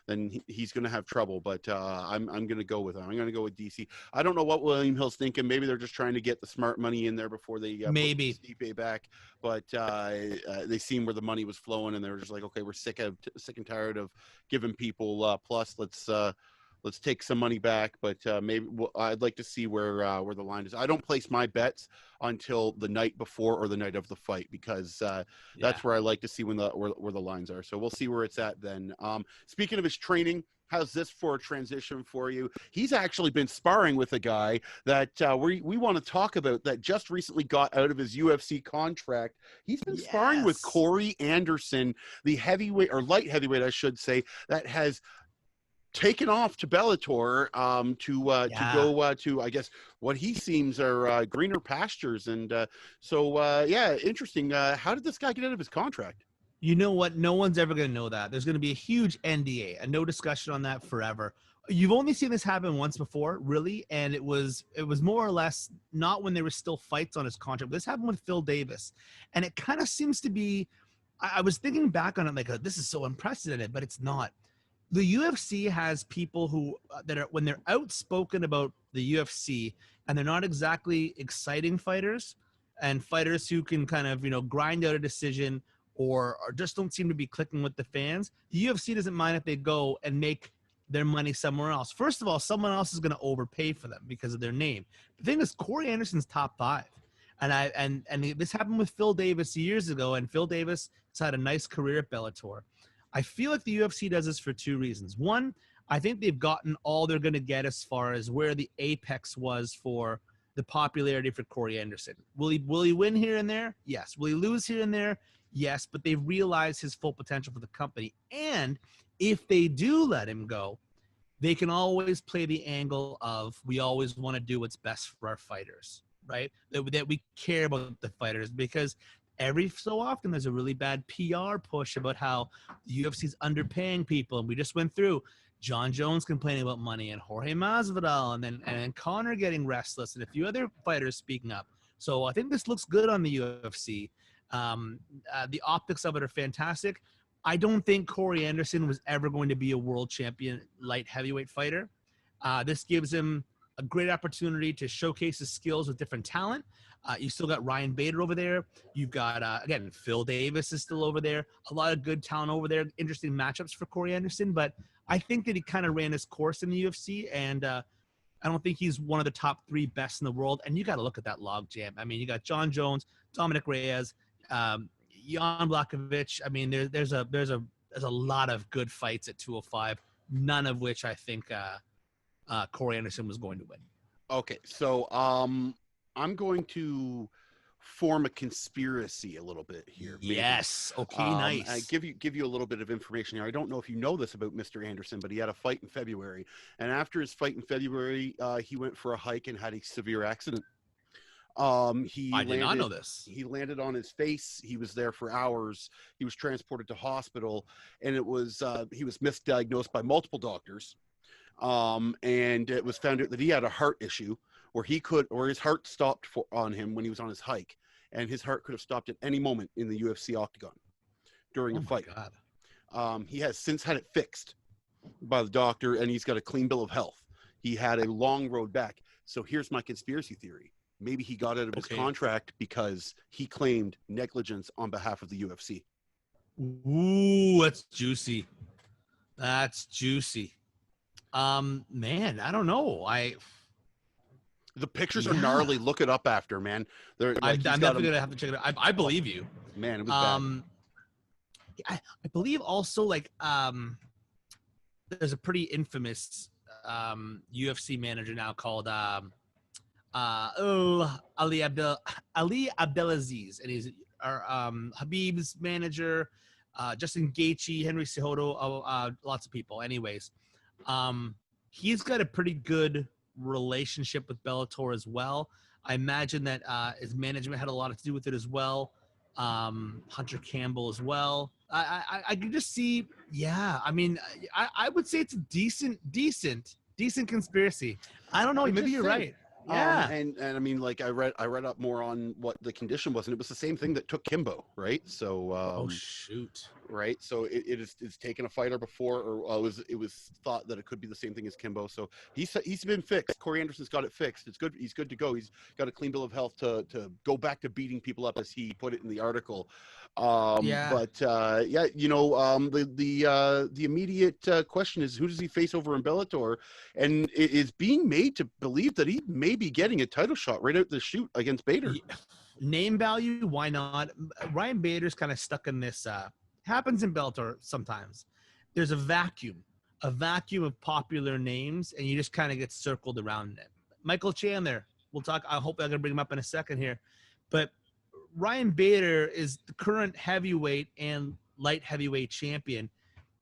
then he's going to have trouble. But I'm going to go with him. I'm going to go with DC. I don't know what William Hill's thinking. Maybe they're just trying to get the smart money in there before they put Stipe back. But they seen where the money was flowing, and they were just like, okay, we're sick and tired of giving people plus. Let's take some money back. But maybe I'd like to see where the line is. I don't place my bets until the night before or the night of the fight, because that's where I like to see where the lines are. So we'll see where it's at then. Speaking of his training, how's this for a transition for you? He's actually been sparring with a guy that we want to talk about, that just recently got out of his UFC contract. He's been sparring with Corey Anderson, the heavyweight, or light heavyweight, I should say, that has taken off to Bellator to go to, I guess, what he seems are greener pastures. And interesting. How did this guy get out of his contract? You know what? No one's ever going to know that. There's going to be a huge NDA, and no discussion on that forever. You've only seen this happen once before, really, and it was more or less not when there were still fights on his contract. This happened with Phil Davis, and it kind of seems to be. I was thinking back on it like, this is so unprecedented, but it's not. The UFC has people who that are, when they're outspoken about the UFC, and they're not exactly exciting fighters, and fighters who can kind of grind out a decision, or just don't seem to be clicking with the fans. The UFC doesn't mind if they go and make their money somewhere else. First of all, someone else is going to overpay for them because of their name. The thing is, Corey Anderson's top 5. And this happened with Phil Davis years ago, and Phil Davis has had a nice career at Bellator. I feel like the UFC does this for 2 reasons. One, I think they've gotten all they're going to get as far as where the apex was for the popularity for Corey Anderson. Will he win here and there? Yes. Will he lose here and there? Yes. But they've realized his full potential for the company. And if they do let him go, they can always play the angle of, we always want to do what's best for our fighters, right? That we care about the fighters, because every so often there's a really bad PR push about how the UFC's underpaying people. And we just went through John Jones complaining about money, and Jorge Masvidal, and then Conor getting restless, and a few other fighters speaking up. So I think this looks good on the UFC. The optics of it are fantastic. I don't think Corey Anderson was ever going to be a world champion light heavyweight fighter. This gives him a great opportunity to showcase his skills with different talent. You still got Ryan Bader over there. You've got, again, Phil Davis is still over there. A lot of good talent over there. Interesting matchups for Corey Anderson. But I think that he kind of ran his course in the UFC. And I don't think he's one of the top 3 best in the world. And you got to look at that log jam. I mean, you got John Jones, Dominic Reyes, Jan Blachowicz. I mean, there's a lot of good fights at 205, none of which I think Corey Anderson was going to win. Okay, so I'm going to form a conspiracy a little bit here. Maybe. Yes. Okay. Nice. I give you a little bit of information here. I don't know if you know this about Mr. Anderson, but he had a fight in February, and after his fight in February, he went for a hike and had a severe accident. I did not know this. He landed on his face. He was there for hours. He was transported to hospital, and he was misdiagnosed by multiple doctors. And it was found out that he had a heart issue, where his heart stopped on him when he was on his hike, and his heart could have stopped at any moment in the UFC octagon during a fight. God. He has since had it fixed by the doctor, and he's got a clean bill of health. He had a long road back. So here's my conspiracy theory. Maybe he got out of his contract because he claimed negligence on behalf of the UFC. Ooh, that's juicy. That's juicy. Man, I don't know. The pictures are gnarly. Look it up after, man. They're like I'm he's got definitely them. gonna have to check it out. I believe you. Man, it was bad. I believe also like there's a pretty infamous UFC manager now called Ali Abdelaziz, and he's Habib's manager, Justin Gaethje, Henry Cejudo, lots of people. Anyways, he's got a pretty good relationship with Bellator as well. I imagine that his management had a lot to do with it as well. Hunter Campbell as well. I can just see, yeah. I mean, I would say it's a decent conspiracy. I don't know. Maybe you're right. Yeah. And I mean, like I read up more on what the condition was, and it was the same thing that took Kimbo, right? So oh shoot. Right, so it's taken a fighter before, or it was thought that it could be the same thing as Kimbo. So he's been fixed. Corey Anderson's got it fixed. It's good. He's good to go. He's got a clean bill of health to go back to beating people up, as he put it in the article. Yeah. But yeah, you know, the immediate question is, who does he face over in Bellator? And it is being made to believe that he may be getting a title shot right out the chute against Bader. Yeah. Name value, why not? Ryan Bader's kind of stuck in this. Happens in Bellator sometimes. There's a vacuum of popular names, and you just kind of get circled around it. Michael Chandler, we'll talk. I hope I'm gonna bring him up in a second here, but Ryan Bader is the current heavyweight and light heavyweight champion,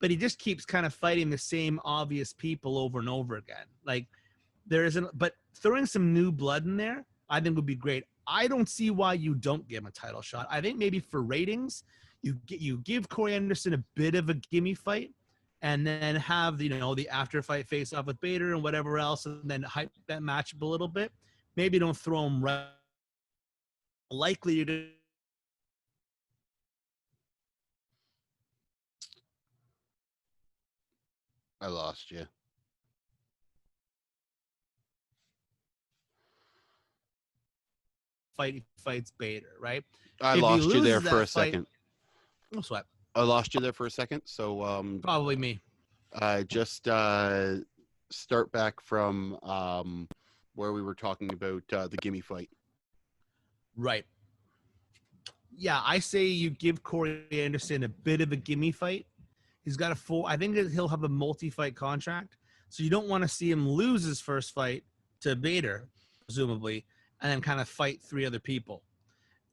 but he just keeps kind of fighting the same obvious people over and over again. Like there isn't, but throwing some new blood in there, I think would be great. I don't see why you don't give him a title shot. I think maybe for ratings, you give Corey Anderson a bit of a gimme fight, and then have the after fight face off with Bader and whatever else, and then hype that matchup a little bit. Maybe don't throw him right. Likely to. I lost you. Fights Bader, right? I lost you there for a second. No sweat. I lost you there for a second. So Probably me. Just start back from where we were talking about the gimme fight. Right. Yeah, I say you give Corey Anderson a bit of a gimme fight. He's got I think that he'll have a multi-fight contract, so you don't want to see him lose his first fight to Bader, presumably, and then kind of fight 3 other people.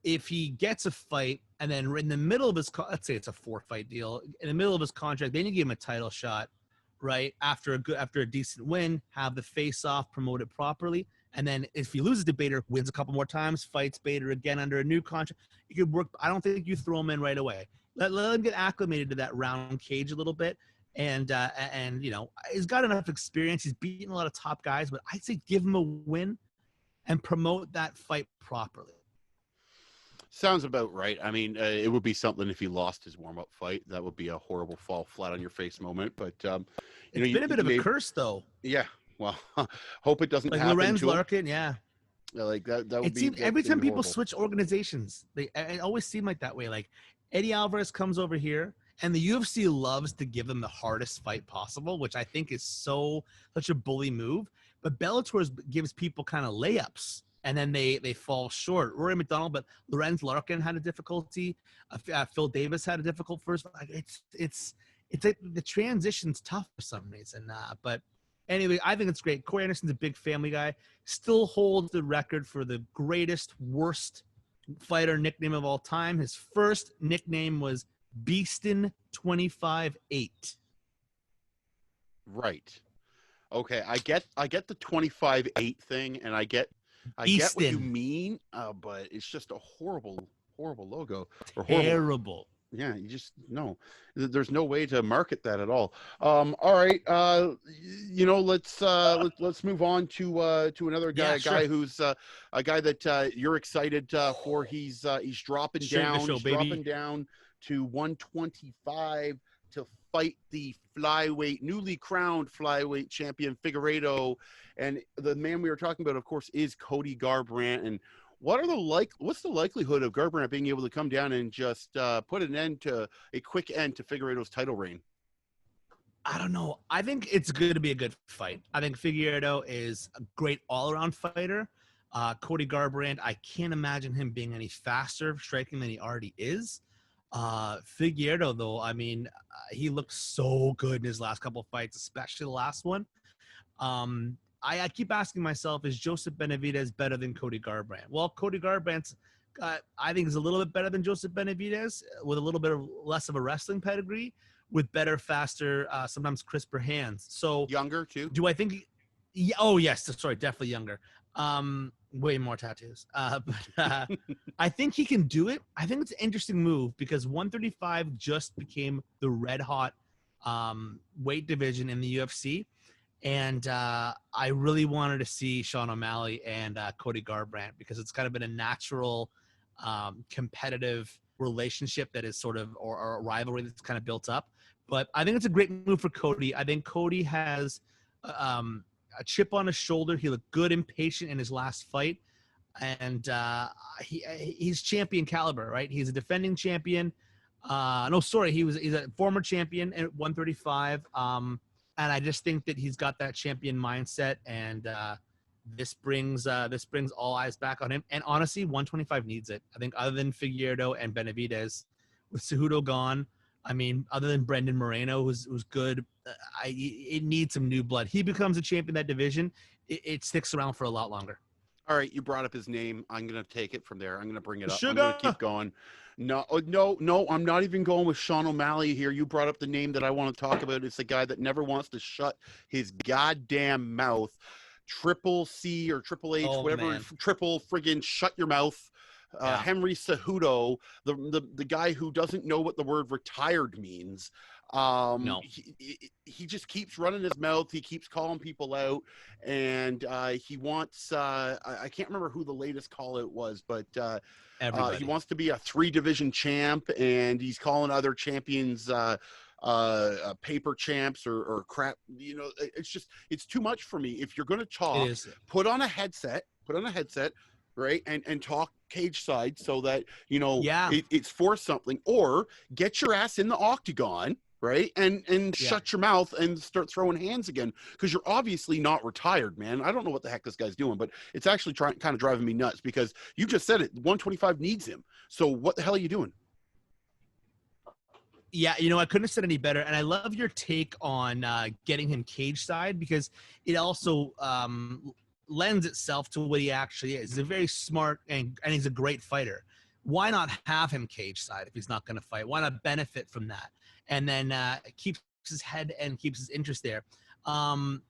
If he gets a fight, and then in the middle of his, let's say it's a 4-fight deal, in the middle of his contract, then you give him a title shot, right? After a decent win, have the face-off, promote it properly, and then if he loses to Bader, wins a couple more times, fights Bader again under a new contract, it could work. I don't think you throw him in right away. Let him get acclimated to that round cage a little bit, and he's got enough experience. He's beaten a lot of top guys, but I'd say give him a win and promote that fight properly. Sounds about right. I mean, it would be something if he lost his warm-up fight. That would be a horrible fall flat on your face moment. But it's been a bit of a curse, though. Yeah. Well, hope it doesn't like happen. Lorenz Larkin, yeah. Like that would it be. Seems, every time people horrible. Switch organizations, it always seemed like that way. Like Eddie Alvarez comes over here, and the UFC loves to give them the hardest fight possible, which I think is such a bully move. But Bellator gives people kind of layups, and then they fall short. Rory McDonald, but Lorenz Larkin had a difficulty. Phil Davis had a difficult first. Like it's like the transition's tough for some reason. But anyway, I think it's great. Corey Anderson's a big family guy. Still holds the record for the worst fighter nickname of all time. His first nickname was Beastin 25-8. Right. Okay, I get the 25-8 thing, and I get what you mean, but it's just a horrible logo. Terrible. Yeah, you just no. There's no way to market that at all. All right, let's move on to another guy, guy who's a guy that you're excited for. He's dropping down, dropping down to 125 to fight the newly crowned flyweight champion Figueiredo, and the man we were talking about, of course, is Cody Garbrandt. And what's the likelihood of Garbrandt being able to come down and just put a quick end to Figueiredo's title reign? I don't know. I think it's going to be a good fight. I think Figueiredo is a great all-around fighter. Cody Garbrandt, I can't imagine him being any faster striking than he already is. Figueiredo, though, I mean, he looked so good in his last couple of fights, especially the last one. I keep asking myself, is Joseph Benavidez better than Cody Garbrandt? Well, Cody Garbrandt's, I think, is a little bit better than Joseph Benavidez with a little bit of less of a wrestling pedigree, with better, faster, sometimes crisper hands. So Younger too. do I think? Yeah, oh yes, sorry, definitely younger. Way more tattoos. I think he can do it. I think it's an interesting move because 135 just became the red hot weight division in the UFC. And I really wanted to see Sean O'Malley and Cody Garbrandt because it's kind of been a natural competitive relationship that is sort of, or a rivalry that's kind of built up. But I think it's a great move for Cody. I think Cody has a chip on his shoulder. He looked good and patient in his last fight. And he's champion caliber, right? He's a defending champion. He's a former champion at 135. And I just think that he's got that champion mindset, and this brings all eyes back on him. And honestly, 125 needs it. I think other than Figueiredo and Benavidez, with Cejudo gone, I mean, other than Brendan Moreno, who's good, it needs some new blood. He becomes a champion of that division. It sticks around for a lot longer. All right, you brought up his name. I'm going to take it from there. I'm going to bring it up. Sugar. I'm going to keep going. No, I'm not even going with Sean O'Malley here. You brought up the name that I want to talk about. It's the guy that never wants to shut his goddamn mouth. Triple C or Triple H, whatever, man. Triple friggin' shut your mouth. Henry Cejudo, the guy who doesn't know what the word retired means. No. He just keeps running his mouth. He keeps calling people out, and he wants I can't remember who the latest call out was, but he wants to be a 3-division champ, and he's calling other champions paper champs or crap. You know, it's too much for me. If you're going to talk, put on a headset, right, and talk cage side so that, you know, it's for something, or get your ass in the octagon, right, and shut your mouth and start throwing hands again, because you're obviously not retired, man. I don't know what the heck this guy's doing, but it's actually kind of driving me nuts, because you just said it, 125 needs him. So what the hell are you doing? Yeah, you know, I couldn't have said any better. And I love your take on getting him cage side, because it also lends itself to what he actually is. He's a very smart and he's a great fighter. Why not have him cage side if he's not going to fight? Why not benefit from that? And then keeps his head and keeps his interest there. I'm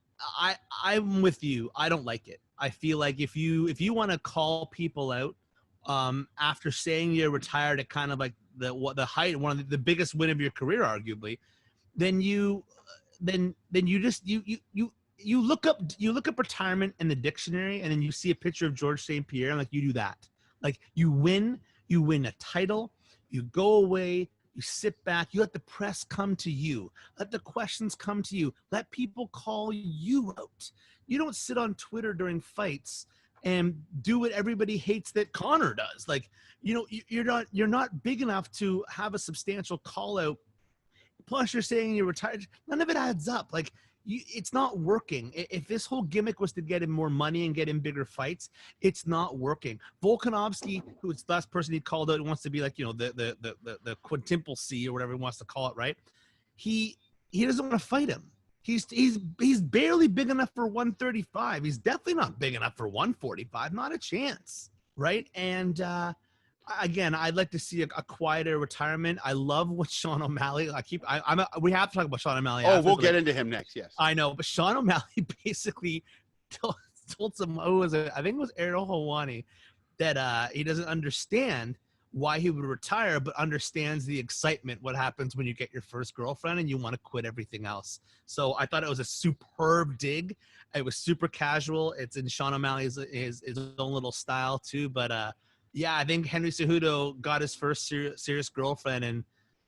with you. I don't like it. I feel like if you want to call people out after saying you're retired at kind of like the height, one of the biggest win of your career, arguably, then you look up retirement in the dictionary, and then you see a picture of George St. Pierre, and like, you do that. Like, you win a title, you go away, you sit back, you let the press come to you, let the questions come to you, let people call you out. You don't sit on Twitter during fights and do what everybody hates that Connor does. Like, you know, you're not big enough to have a substantial call out. Plus, you're saying you're retired. None of it adds up. Like, it's not working. If this whole gimmick was to get him more money and get him bigger fights, it's not working. Volkanovski, who's the last person he called out, wants to be like, you know, the quintuple C or whatever he wants to call it, right? He doesn't want to fight him. He's barely big enough for 135. He's definitely not big enough for 145. Not a chance, right? And again, I'd like to see a quieter retirement. I love what Sean O'Malley. We have to talk about Sean O'Malley. Oh, we'll get into him next. Yes, I know, but Sean O'Malley basically told some, I think it was Ariel Helwani, that he doesn't understand why he would retire, but understands the excitement, what happens when you get your first girlfriend and you want to quit everything else. So I thought it was a superb dig. It was super casual. It's in Sean O'Malley's his own little style too. But yeah, I think Henry Cejudo got his first serious girlfriend and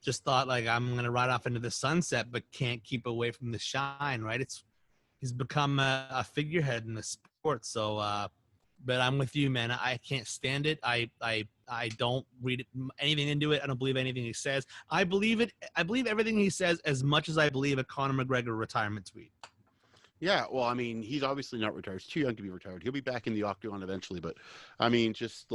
just thought, like, I'm going to ride off into the sunset, but can't keep away from the shine, right? He's become a figurehead in the sport. So but I'm with you, man. I can't stand it. I don't read anything into it. I don't believe anything he says. I believe it. I believe everything he says as much as I believe a Conor McGregor retirement tweet. Yeah, well, I mean, he's obviously not retired. He's too young to be retired. He'll be back in the octagon eventually, but I mean, just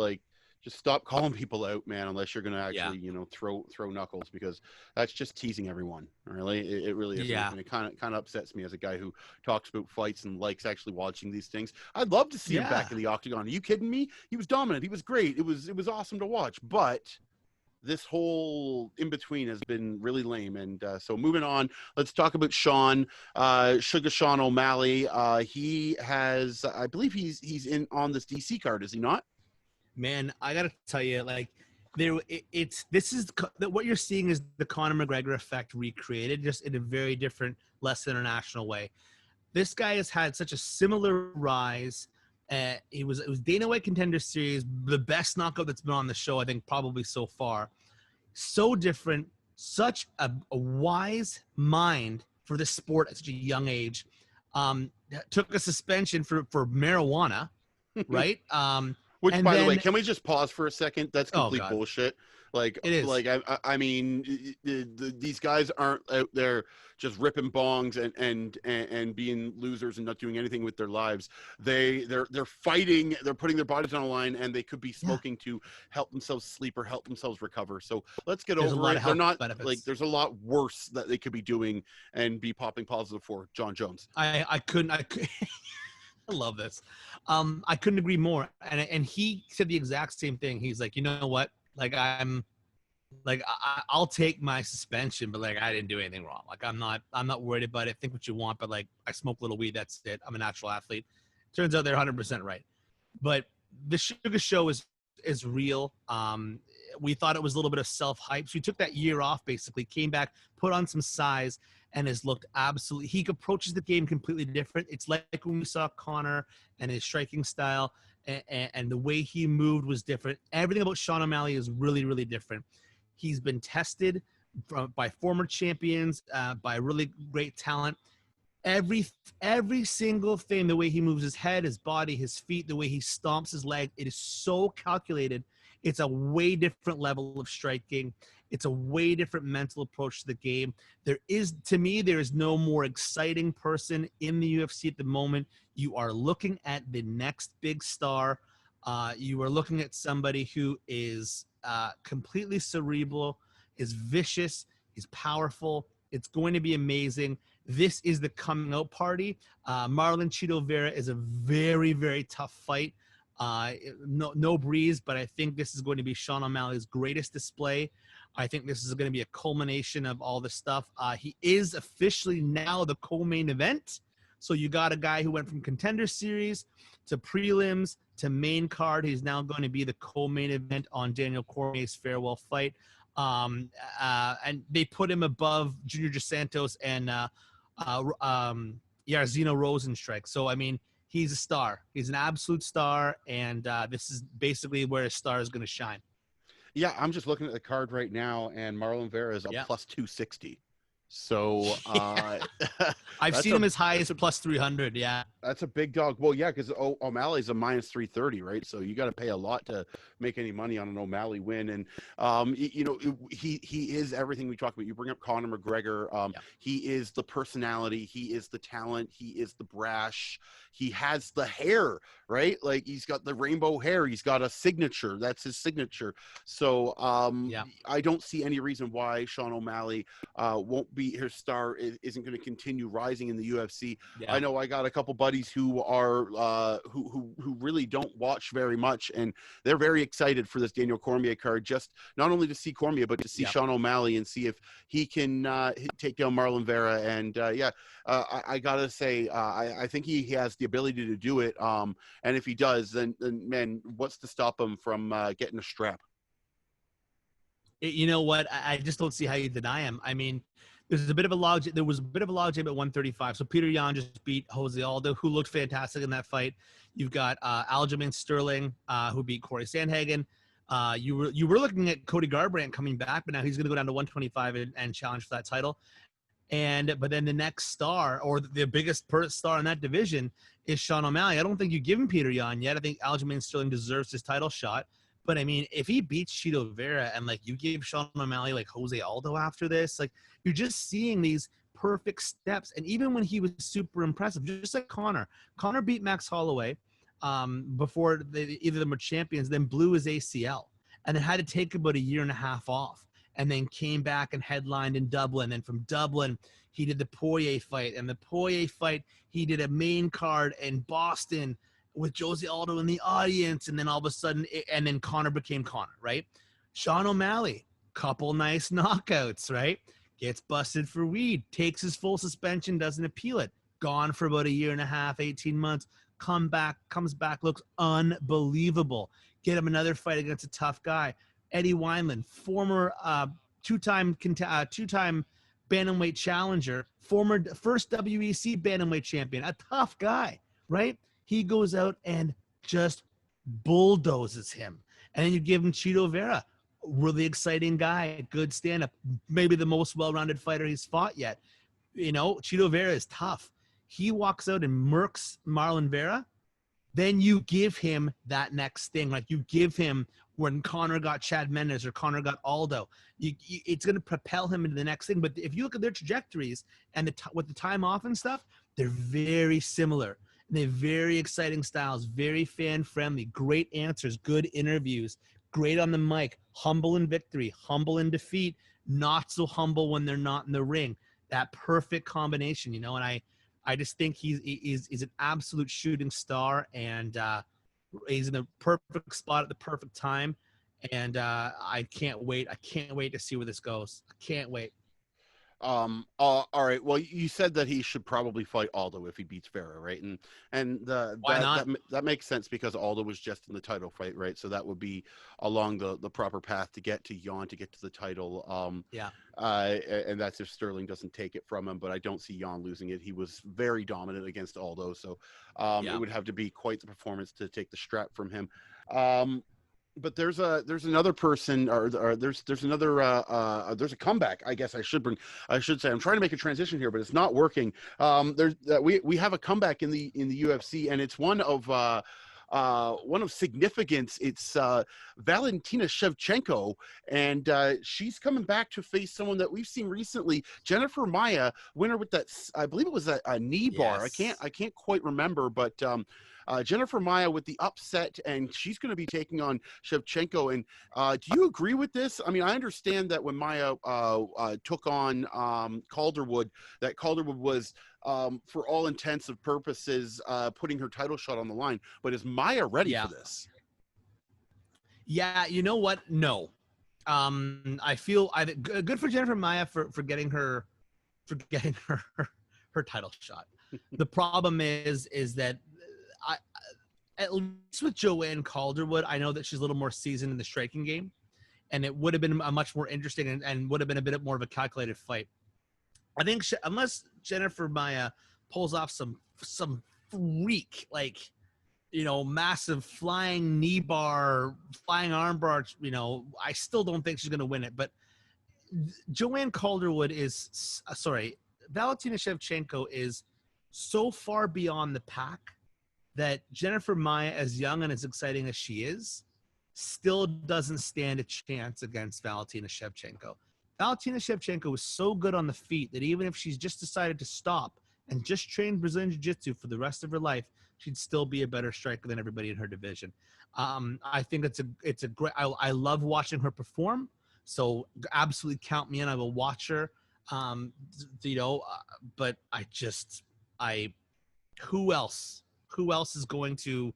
stop calling people out, man, unless you're going to actually, throw knuckles, because that's just teasing everyone. Really, it really is. Yeah. And it kind of upsets me as a guy who talks about fights and likes actually watching these things. I'd love to see him back in the octagon. Are you kidding me? He was dominant. He was great. It was awesome to watch, but this whole in between has been really lame. And so moving on, let's talk about Sugar Sean O'Malley. He has, I believe he's in on this DC card, is he not? Man, I gotta tell you, like, what you're seeing is the Conor McGregor effect recreated, just in a very different, less international way. This guy has had such a similar rise. It was Dana White Contender Series, the best knockout that's been on the show, I think, probably so far. So different, such a wise mind for the sport at such a young age. Took a suspension for marijuana, right? Which, and by then, the way, can we just pause for a second? That's complete bullshit. Like, it is. Like, I mean, these guys aren't out there just ripping bongs and being losers and not doing anything with their lives. They're fighting. They're putting their bodies on the line, and they could be smoking to help themselves sleep or help themselves recover. So let's get over it. They're not benefits. Like, there's a lot worse that they could be doing and be popping positive for. John Jones. I couldn't. I love this. I couldn't agree more. And he said the exact same thing. He's like, you know what? Like, I'll take my suspension, but like, I didn't do anything wrong. Like, I'm not worried about it. Think what you want, but like, I smoke a little weed. That's it. I'm a natural athlete. Turns out they're 100% right. But the Sugar Show is real. We thought it was a little bit of self-hype. So he took that year off, basically, came back, put on some size, and has looked absolutely – he approaches the game completely different. It's like when we saw Conor and his striking style, and the way he moved was different. Everything about Sean O'Malley is really, really different. He's been tested by former champions, by really great talent. Every single thing, the way he moves his head, his body, his feet, the way he stomps his leg, it is so calculated. It's a way different level of striking. It's a way different mental approach to the game. To me, there is no more exciting person in the UFC at the moment. You are looking at the next big star. You are looking at somebody who is completely cerebral, is vicious, is powerful. It's going to be amazing. This is the coming out party. Marlon Chito Vera is a very, very tough fight. No breeze, but I think this is going to be Sean O'Malley's greatest display. I think this is going to be a culmination of all the stuff. He is officially now the co-main event. So you got a guy who went from Contender Series to prelims to main card. He's now going to be the co-main event on Daniel Cormier's farewell fight. And they put him above Junior Dos Santos and Jairzinho Rosenstrike. So, I mean, he's a star. He's an absolute star, and this is basically where his star is going to shine. Yeah, I'm just looking at the card right now, and Marlon Vera is a plus 260. So I've seen him as high as plus 300. Yeah, that's a big dog. Well, yeah, because O'Malley's a minus 330, right? So you got to pay a lot to make any money on an O'Malley win. And he is everything we talk about. You bring up Conor McGregor. He is the personality. He is the talent. He is the brash. He has the hair, right? Like, he's got the rainbow hair. He's got a signature. That's his signature. So I don't see any reason why Sean O'Malley won't be, his star isn't going to continue rising in the UFC. I know I got a couple buddies who are who really don't watch very much, and they're very excited for this Daniel Cormier card, just not only to see Cormier, but to see Sean O'Malley and see if he can take down Marlon Vera. And I gotta say, I think he has the ability to do it. And if he does, then man, what's to stop him from getting a strap? You know what? I just don't see how you deny him. I mean, there was a bit of a logjam at 135. So Peter Yan just beat Jose Aldo, who looked fantastic in that fight. You've got Aljamain Sterling, who beat Corey Sandhagen. You were looking at Cody Garbrandt coming back, but now he's going to go down to 125 and challenge for that title. But then the next star, or the biggest star in that division, is Sean O'Malley. I don't think you give him Peter Yan yet. I think Aljamain Sterling deserves his title shot. But I mean, if he beats Chito Vera and like you give Sean O'Malley like Jose Aldo after this, like you're just seeing these perfect steps. And even when he was super impressive, just like Connor beat Max Holloway before either of them were champions, then blew his ACL and then had to take about a year and a half off. And then came back and headlined in Dublin. And from Dublin, he did the Poirier fight. And the Poirier fight, he did a main card in Boston with Jose Aldo in the audience. And then all of a sudden, and then Conor became Conor, right? Sean O'Malley, couple nice knockouts, right? Gets busted for weed, takes his full suspension, doesn't appeal it. Gone for about a year and a half, 18 months. Comes back, looks unbelievable. Get him another fight against a tough guy. Eddie Weidman, former two-time bantamweight challenger, former first WEC bantamweight champion, a tough guy, right? He goes out and just bulldozes him. And then you give him Chito Vera, really exciting guy, good stand-up, maybe the most well-rounded fighter he's fought yet. You know, Chito Vera is tough. He walks out and murks Marlon Vera. Then you give him that next thing. Like you give him when Conor got Chad Mendes or Conor got Aldo. It's going to propel him into the next thing. But if you look at their trajectories and with the time off and stuff, they're very similar. And they're very exciting styles, very fan-friendly, great answers, good interviews, great on the mic, humble in victory, humble in defeat, not so humble when they're not in the ring. That perfect combination, you know, and I just think he's an absolute shooting star, and he's in the perfect spot at the perfect time. And I can't wait. I can't wait to see where this goes. I can't wait. All right. Well, you said that he should probably fight Aldo if he beats Vera, right? And Why not? That makes sense because Aldo was just in the title fight, right? So that would be along the proper path to get to Yan, to get to the title. And that's if Sterling doesn't take it from him, but I don't see Yan losing it. He was very dominant against Aldo, so it would have to be quite the performance to take the strap from him. But there's another person, or there's a comeback. I guess I should say. I'm trying to make a transition here, but it's not working. We have a comeback in the UFC, and it's one of significance. It's Valentina Shevchenko, and she's coming back to face someone that we've seen recently, Jennifer Maia, winner with that, I believe it was a knee bar. Yes. I can't quite remember, but Jennifer Maia with the upset, and she's going to be taking on Shevchenko. And do you agree with this? I mean, I understand that when Maia took on Calderwood, that Calderwood was, for all intents and purposes, putting her title shot on the line. But is Maia ready for this? Yeah, you know what? No. I feel good for Jennifer Maia for getting her title shot. The problem is that at least with Joanne Calderwood, I know that she's a little more seasoned in the striking game, and it would have been a much more interesting and would have been a bit more of a calculated fight. I think unless Jennifer Maia pulls off some freak, like, you know, massive flying knee bar, flying arm bar, you know, I still don't think she's going to win it. But Joanne Calderwood Valentina Shevchenko is so far beyond the pack that Jennifer Maia, as young and as exciting as she is, still doesn't stand a chance against Valentina Shevchenko. Valentina Shevchenko is so good on the feet that even if she's just decided to stop and just train Brazilian Jiu-Jitsu for the rest of her life, she'd still be a better striker than everybody in her division. I think it's a great. I love watching her perform. So absolutely count me in. I will watch her. But who else is going to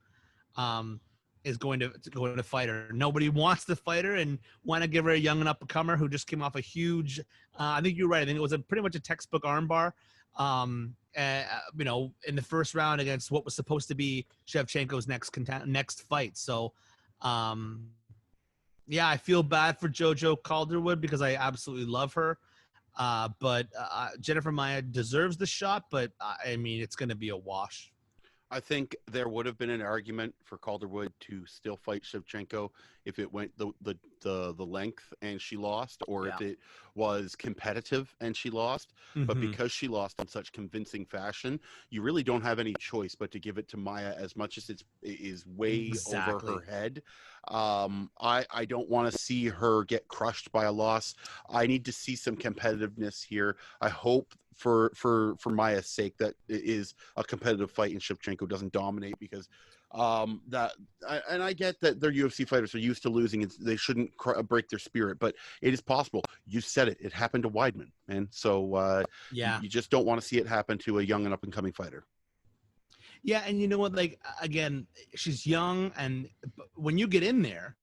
fight her? Nobody wants to fight her and want to give her a young and up-and-comer who just came off a huge, I think you're right. I think it was pretty much a textbook armbar, in the first round against what was supposed to be Shevchenko's next fight. So, I feel bad for JoJo Calderwood because I absolutely love her. But Jennifer Maia deserves the shot, but I mean, it's going to be a wash. I think there would have been an argument for Calderwood to still fight Shevchenko if it went the length and she lost, or Yeah. if it was competitive and she lost. But Mhm. because she lost in such convincing fashion, you really don't have any choice but to give it to Maya, as much as it is way over Exactly. her head. I don't want to see her get crushed by a loss. I need to see some competitiveness here. I hope for Maya's sake that it is a competitive fight and Shevchenko doesn't dominate, because I get that they're UFC fighters are used to losing and they shouldn't break their spirit, but it is possible. You said it happened to Weidman, man. So Yeah. you just don't want to see it happen to a young and up and coming fighter. Yeah, and you know what? Like, again, she's young, and when you get in there,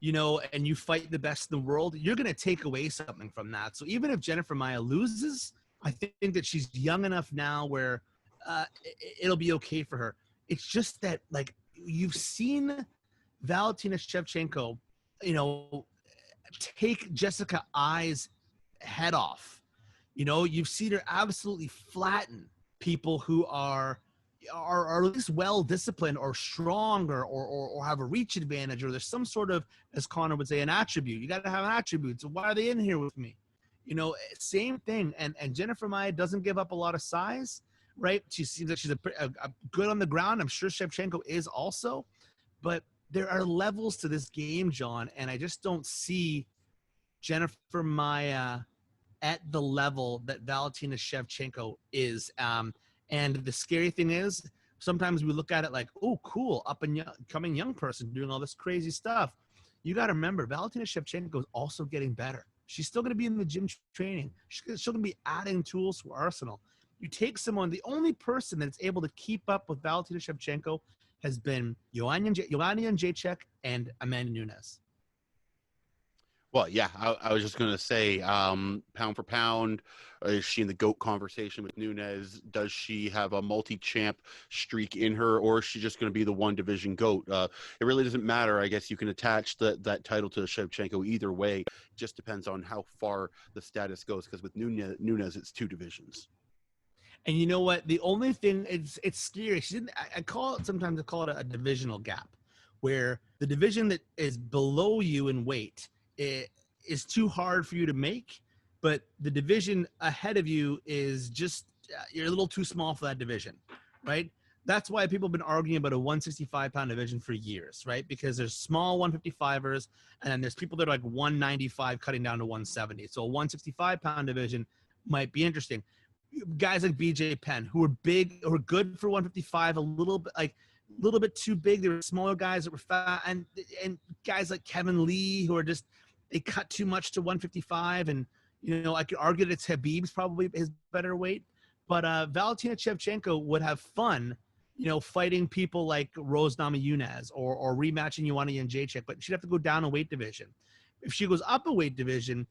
and you fight the best in the world, you're going to take away something from that. So even if Jennifer Maia loses, I think that she's young enough now where it'll be okay for her. It's just that, like, you've seen Valentina Shevchenko, take Jessica Ai's head off. You've seen her absolutely flatten people who are at least well disciplined or strong, or have a reach advantage, or there's some sort of, as Connor would say, an attribute. You got to have an attribute. So why are they in here with me? Same thing. And Jennifer Maia doesn't give up a lot of size, right? She seems like she's a good on the ground. I'm sure Shevchenko is also, but there are levels to this game, John, and I just don't see Jennifer Maia at the level that Valentina Shevchenko is. And the scary thing is, sometimes we look at it like, oh, cool, up and coming young person doing all this crazy stuff. You got to remember, Valentina Shevchenko is also getting better. She's still going to be in the gym training. She's still going to be adding tools to her arsenal. You take someone, the only person that's able to keep up with Valentina Shevchenko has been Joanna Jacek and Amanda Nunes. Well, yeah, I was just going to say, pound for pound, is she in the GOAT conversation with Nunes? Does she have a multi-champ streak in her, or is she just going to be the one division GOAT? It really doesn't matter. I guess you can attach that title to Shevchenko either way. It just depends on how far the status goes, because with Nunes, it's two divisions. And you know what? The only thing, it's scary. I sometimes call it a divisional gap, where the division that is below you in weight, it is too hard for you to make, but the division ahead of you is just, you're a little too small for that division, right? That's why people have been arguing about a 165-pound division for years, right? Because there's small 155ers, and then there's people that are like 195 cutting down to 170. So a 165-pound division might be interesting. Guys like BJ Penn, who are big, who are good for 155, a little bit too big. There were smaller guys that were fat, and guys like Kevin Lee, who are just, they cut too much to 155. And I could argue that it's Khabib's probably his better weight, but Valentina Shevchenko would have fun, fighting people like Rose Namajunas or rematching Joanna Jędrzejczyk, but she'd have to go down a weight division. If she goes up a weight division,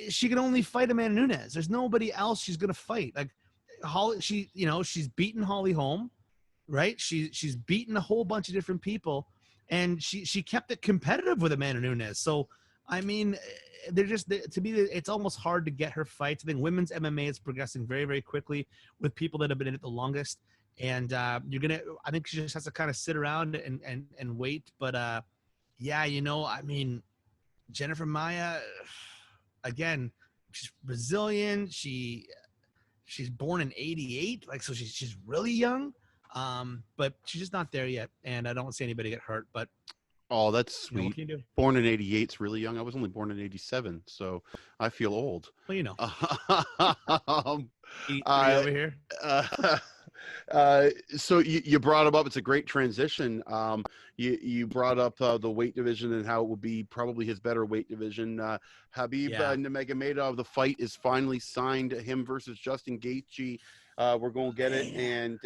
she can only fight Amanda Nunes. There's nobody else she's gonna fight. Like Holly, she's beaten Holly Holm, right? She's beaten a whole bunch of different people, and she kept it competitive with Amanda Nunes. So I mean, they're just, to me, it's almost hard to get her fights. I think women's MMA is progressing very, very quickly with people that have been in it the longest. And I think she just has to kind of sit around and wait. But yeah, I mean, Jennifer Maia, again, she's Brazilian. She's born in '88, like, so she's really young. But she's just not there yet, and I don't see anybody get hurt. But oh, that's sweet. What can you do? Born in '88 is really young. I was only born in '87, so I feel old. Well, Three over here. So you brought him up. It's a great transition. You brought up the weight division and how it would be probably his better weight division. Khabib Nurmagomedov, the fight is finally signed. Him versus Justin Gaethje. We're going to get it. And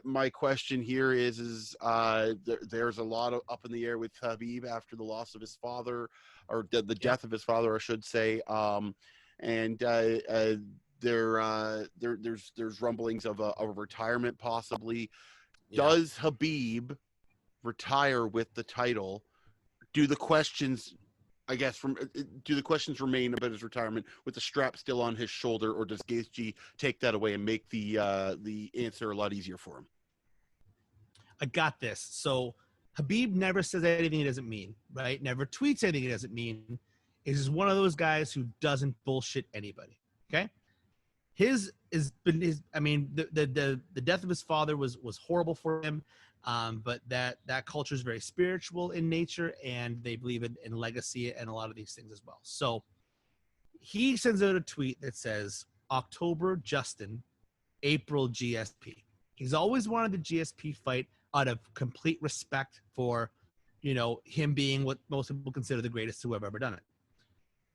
my question here is there's a lot of up in the air with Khabib after the loss of his father, or the death of his father, I should say. There's rumblings of a retirement possibly. Does Khabib retire with the title? Do the questions I guess do the questions remain about his retirement with the strap still on his shoulder, or does Gaethje take that away and make the answer a lot easier for him? I got this. So Habib never says anything he doesn't mean, right? Never tweets anything he doesn't mean. He's just one of those guys who doesn't bullshit anybody. Okay. I mean, the death of his father was horrible for him. But that culture is very spiritual in nature, and they believe in legacy and a lot of these things as well. So he sends out a tweet that says October Justin, April GSP. He's always wanted the GSP fight out of complete respect for, him being what most people consider the greatest to have ever done it.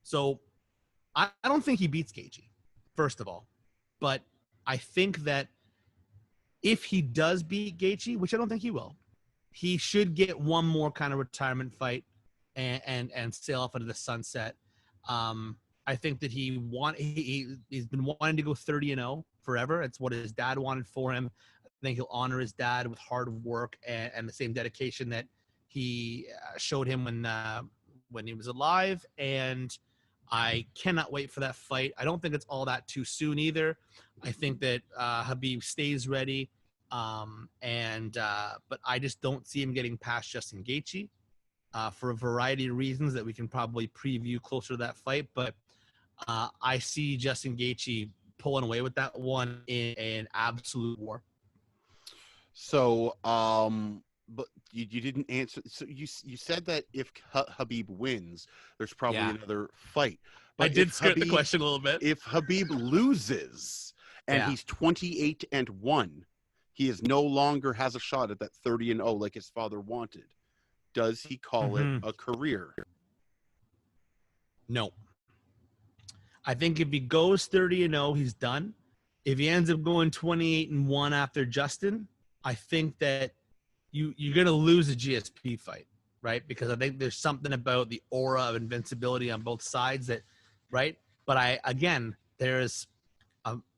So I don't think he beats Gaethje, first of all. But I think that if he does beat Gaethje, which I don't think he will, he should get one more kind of retirement fight and sail off into the sunset. I think that he's been wanting to go 30-0 forever. It's what his dad wanted for him. I think he'll honor his dad with hard work and the same dedication that he showed him when he was alive. And I cannot wait for that fight. I don't think it's all that too soon either. I think that Habib stays ready. But I just don't see him getting past Justin Gaethje for a variety of reasons that we can probably preview closer to that fight. But I see Justin Gaethje pulling away with that one in an absolute war. So, but you didn't answer. So you said that if Habib wins, there's probably another fight. But I did skirt the question a little bit. If Habib loses and he's 28-1, he is no longer has a shot at that 30-0 like his father wanted. Does he call it a career? No. I think if he goes 30-0, he's done. If he ends up going 28-1 after Justin, I think that you're going to lose a GSP fight, right? Because I think there's something about the aura of invincibility on both sides that, right? But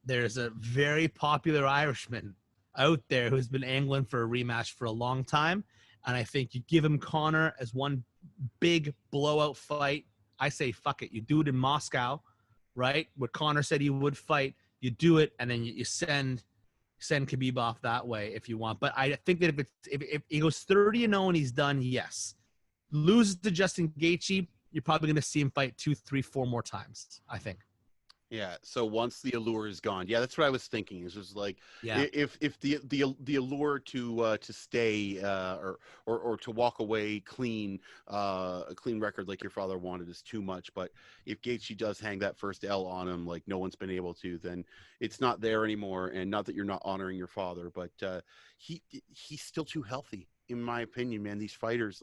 there's a very popular Irishman out there who's been angling for a rematch for a long time. And I think you give him Conor as one big blowout fight. I say, fuck it. You do it in Moscow, right? Where Conor said he would fight. You do it, and then you send Khabib off that way if you want. But I think that if he goes 30-0 and he's done, yes. Loses to Justin Gaethje, you're probably going to see him fight 2, 3, 4 more times, I think. Yeah. So once the allure is gone, that's what I was thinking. It's just like if the allure to stay or to walk away clean, a clean record like your father wanted is too much. But if Gaethje does hang that first L on him, like no one's been able to, then it's not there anymore. And not that you're not honoring your father, but he's still too healthy. In my opinion, man, these fighters,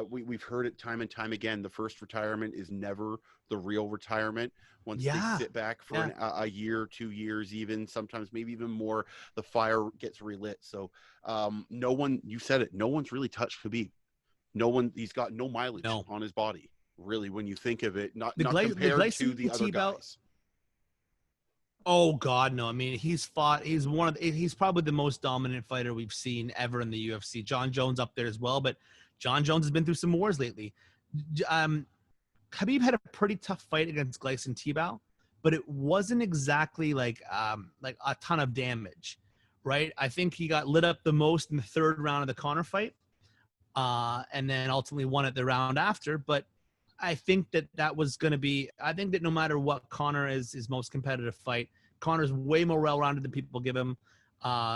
we've heard it time and time again. The first retirement is never the real retirement. Once they sit back for a year, 2 years, even sometimes maybe even more, the fire gets relit. So no one, you said it, no one's really touched Khabib. No one, he's got no mileage on his body, really, when you think of it, not compared to the other guys. Oh God, no! I mean, he's probably the most dominant fighter we've seen ever in the UFC. John Jones up there as well, but John Jones has been through some wars lately. Khabib had a pretty tough fight against Gleison Tibau, but it wasn't exactly like a ton of damage, right? I think he got lit up the most in the third round of the Conor fight, and then ultimately won it the round after. But I think that was going to be – I think that no matter what Conor is his most competitive fight, Conor's way more well-rounded than people give him.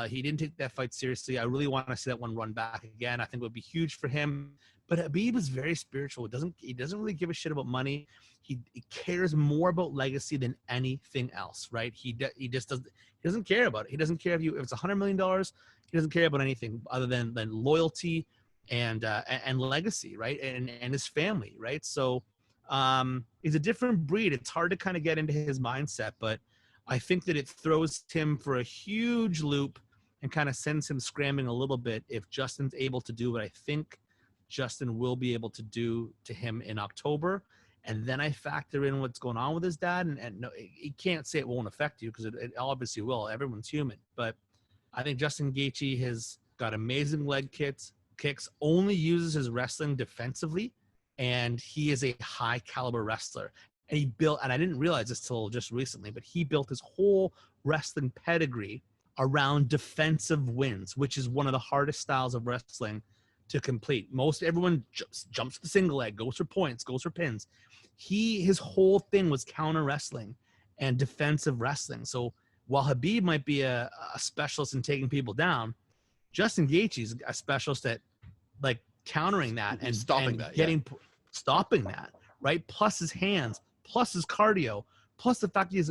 He didn't take that fight seriously. I really want to see that one run back again. I think it would be huge for him. But Habib is very spiritual. He doesn't really give a shit about money. He cares more about legacy than anything else, right? He just doesn't. He doesn't care about it. He doesn't care if it's $100 million. He doesn't care about anything other than loyalty and legacy, right? And his family, right? So he's a different breed. It's hard to kind of get into his mindset, but I think that it throws him for a huge loop and kind of sends him scrambling a little bit if Justin's able to do what I think Justin will be able to do to him in October. And then I factor in what's going on with his dad. And no, he can't say it won't affect you because it obviously will. Everyone's human. But I think Justin Gaethje has got amazing leg kicks, only uses his wrestling defensively, and he is a high caliber wrestler. And he built, and I didn't realize this till just recently, but he built his whole wrestling pedigree around defensive wins, which is one of the hardest styles of wrestling to complete. Everyone jumps the single leg, goes for points, goes for pins. His whole thing was counter wrestling and defensive wrestling. So while Khabib might be a specialist in taking people down, Justin Gaethje's a specialist at like countering that and stopping that, right? Plus his hands, plus his cardio, plus the fact it's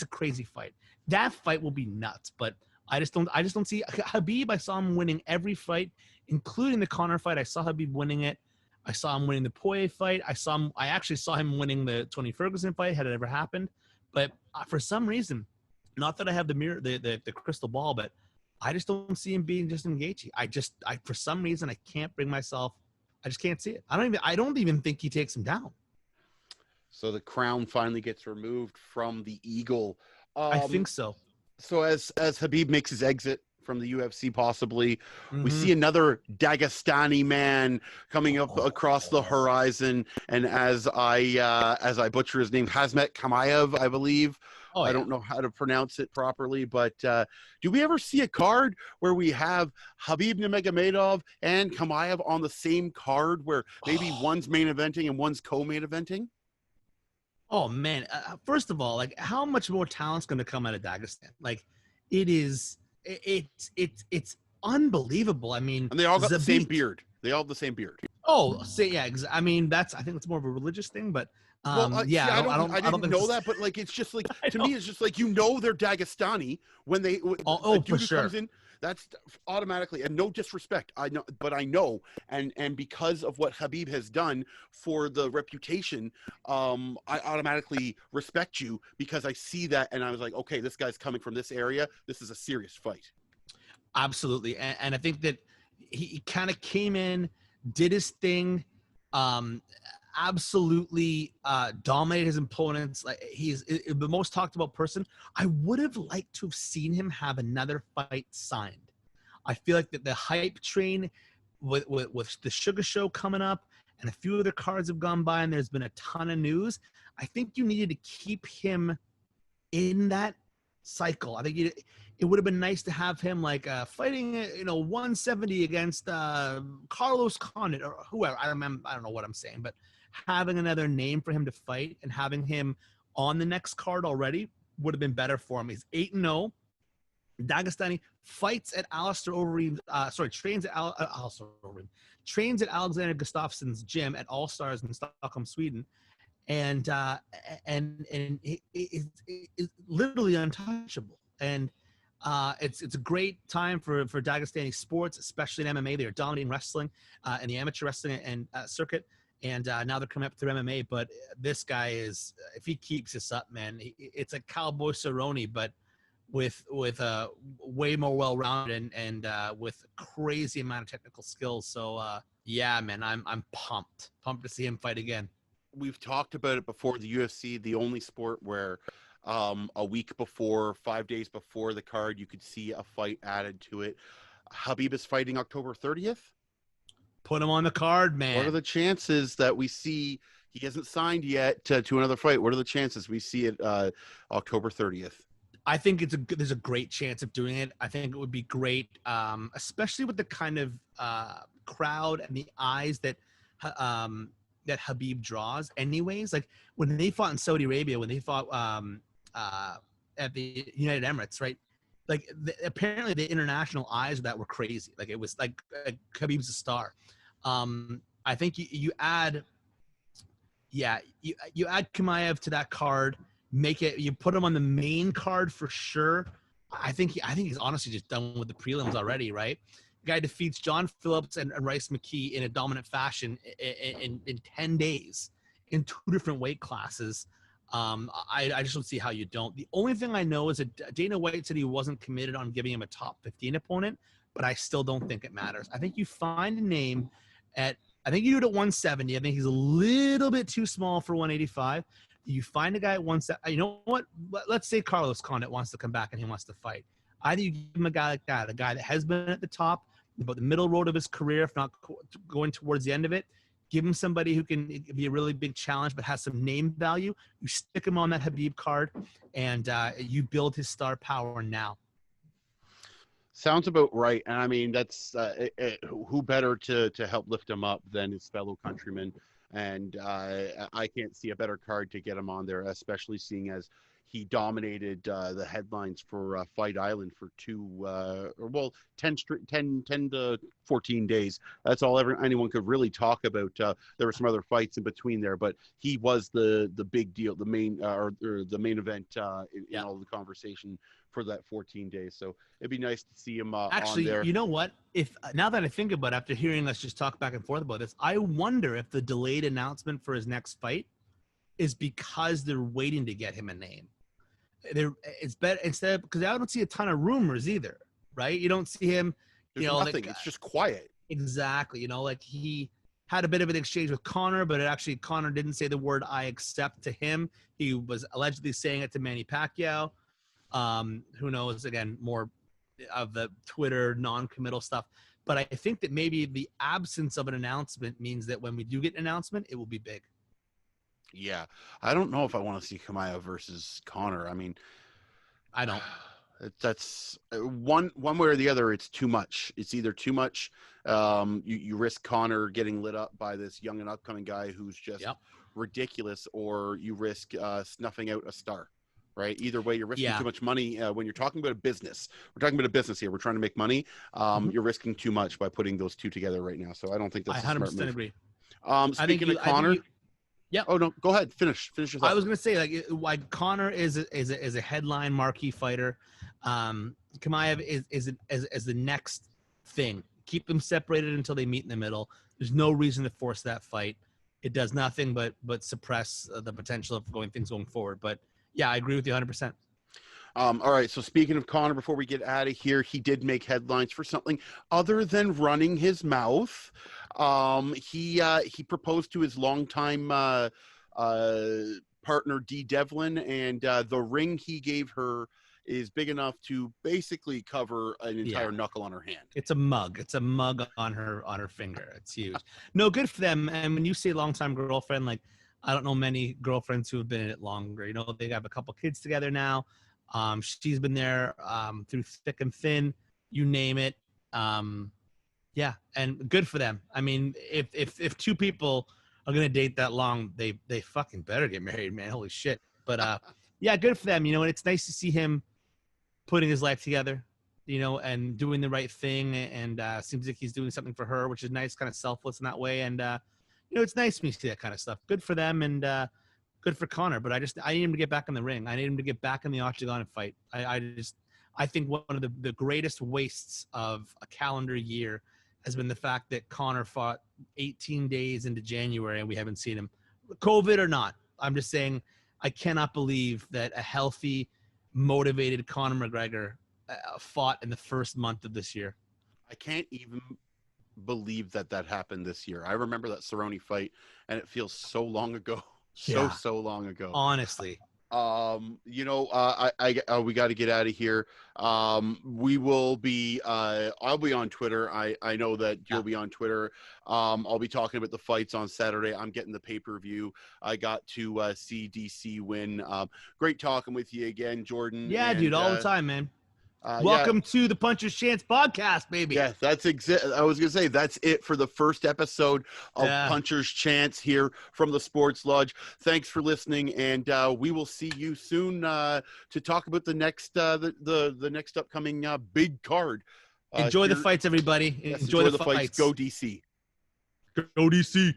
a crazy fight. That fight will be nuts, but I just don't see Khabib. I saw him winning every fight, including the Conor fight. I saw Khabib winning it. I saw him winning the Poirier fight. I actually saw him winning the Tony Ferguson fight had it ever happened. But for some reason, not that I have the crystal ball, but I just don't see him being Justin Gaethje. For some reason, I can't bring myself. I just can't see it. I don't even think he takes him down. So the crown finally gets removed from the Eagle. I think so. So as Khabib makes his exit from the UFC, possibly, we see another Dagestani man coming up across the horizon. And as I butcher his name, Khamzat Chimaev, I believe. I don't know how to pronounce it properly, but do we ever see a card where we have Khabib Nurmagomedov and Chimaev on the same card, where maybe one's main eventing and one's co-main eventing? Oh man! First of all, like, how much more talent's going to come out of Dagestan? Like, it's unbelievable. I mean, and they all got the same beard. They all have the same beard. Oh, I mean, I think it's more of a religious thing, but I didn't know that, but like, it's just like, to me, it's just like, they're Dagestani when a dude who comes in. That's automatically, and no disrespect, I know, and because of what Khabib has done for the reputation, I automatically respect you, because I see that, and I was like, okay, this guy's coming from this area. This is a serious fight. Absolutely, and I think that he kind of came in, did his thing, absolutely dominated his opponents. Like, he's the most talked about person. I would have liked to have seen him have another fight signed. I feel like that the hype train with the Sugar Show coming up and a few other cards have gone by, and there's been a ton of news. I think you needed to keep him in that cycle. I think it would have been nice to have him like fighting 170 against Carlos Condit or whoever. I don't know what I'm saying, but having another name for him to fight and having him on the next card already would have been better for him. He's 8-0. Dagestani fights at trains at Alexander Gustafsson's gym at All Stars in Stockholm, Sweden, and it is literally untouchable. And it's a great time for Dagestani sports, especially in MMA. They are dominating wrestling in the amateur wrestling and circuit. And now they're coming up through MMA. But this guy is, if he keeps this up, man, it's like Cowboy Cerrone, but with way more well-rounded and with crazy amount of technical skills. So yeah, man, I'm pumped to see him fight again. We've talked about it before. The UFC, the only sport where a week before, 5 days before the card, you could see a fight added to it. Khabib is fighting October 30th. Put him on the card, man. What are the chances that we see, he hasn't signed yet to another fight? What are the chances we see it October 30th? I think there's a great chance of doing it. I think it would be great, especially with the kind of crowd and the eyes that Khabib draws. Anyways, like when they fought in Saudi Arabia, when they fought at the United Emirates, right? Like apparently the international eyes of that were crazy. Like it was like Khabib's a star. I think you add Chimaev to that card. You put him on the main card for sure. I think he's honestly just done with the prelims already, right? The guy defeats John Phillips and Rice McKee in a dominant fashion in 10 days in 2 different weight classes. I just don't see how you don't. The only thing I know is that Dana White said he wasn't committed on giving him a top 15 opponent, but I still don't think it matters. I think you find a name I think you do it at 170. I think he's a little bit too small for 185. You find a guy at 170. You know what? Let's say Carlos Condit wants to come back and he wants to fight. Either you give him a guy like that, a guy that has been at the top, about the middle road of his career, if not going towards the end of it. Give him somebody who can be a really big challenge, but has some name value. You stick him on that Khabib card, and you build his star power now. Sounds about right. And I mean, that's who better to help lift him up than his fellow countrymen. And I can't see a better card to get him on there, especially seeing as he dominated the headlines for Fight Island for 10 to 14 days. That's all anyone could really talk about. There were some other fights in between there, but he was the big deal, the main or the main event in all the conversation for that 14 days. So it'd be nice to see him actually on there. You know what, if now that I think about it, after hearing us just talk back and forth about this, I wonder if the delayed announcement for his next fight is because they're waiting to get him a name. It's better instead, because I don't see a ton of rumors either, right? You don't see him, There's nothing. It's just quiet. Exactly. Like he had a bit of an exchange with Conor, but actually Conor didn't say the word "I accept" to him. He was allegedly saying it to Manny Pacquiao. Who knows? Again, more of the Twitter non-committal stuff. But I think that maybe the absence of an announcement means that when we do get an announcement, it will be big. Yeah, I don't know if I want to see Chimaev versus Conor. I mean, I don't. That's one way or the other. It's too much. It's either too much. You risk Conor getting lit up by this young and upcoming guy who's just ridiculous, or you risk snuffing out a star. Right. Either way, you're risking too much money. When you're talking about a business, we're talking about a business here. We're trying to make money. You're risking too much by putting those two together right now. So I don't think that's a smart move. I 100% agree. Speaking of Conor. Yeah. Oh no, go ahead. Finish your thought. I was gonna say, like Conor is a headline marquee fighter. Chimaev is the next thing. Keep them separated until they meet in the middle. There's no reason to force that fight. It does nothing but suppress the potential of things going forward. But yeah, I agree with you 100%. All right. So speaking of Conor, before we get out of here, he did make headlines for something other than running his mouth. He proposed to his longtime partner Dee Devlin, and the ring he gave her is big enough to basically cover an entire knuckle on her hand. It's a mug. It's a mug on her finger. It's huge. No, good for them. And when you say longtime girlfriend, like I don't know many girlfriends who have been in it longer. They have a couple kids together now. She's been there through thick and thin, you name it. Yeah, and good for them. I mean, if two people are gonna date that long, they fucking better get married, man. Holy shit. But yeah, good for them. And it's nice to see him putting his life together, and doing the right thing. And seems like he's doing something for her, which is nice, kind of selfless in that way. And it's nice when you see that kind of stuff. Good for them, and good for Conor. But I need him to get back in the ring. I need him to get back in the octagon and fight. I think one of the greatest wastes of a calendar year has been the fact that Conor fought 18 days into January and we haven't seen him, COVID or not. I'm just saying, I cannot believe that a healthy, motivated Conor McGregor fought in the first month of this year. I can't even believe that happened this year. I remember that Cerrone fight, and it feels so long ago. So long ago. Honestly. We got to get out of here. We will be, I'll be on Twitter. I know that you'll be on Twitter. I'll be talking about the fights on Saturday. I'm getting the pay-per-view. I got to see DC win. Great talking with you again, Jordan. Yeah, dude, all the time, man. Welcome to the Puncher's Chance podcast, baby. Yeah, I was gonna say that's it for the first episode of Puncher's Chance here from the Sports Lodge. Thanks for listening, and we will see you soon to talk about the next the next upcoming big card. Enjoy the fights, everybody. Yes, enjoy the fights. Go DC. Go DC.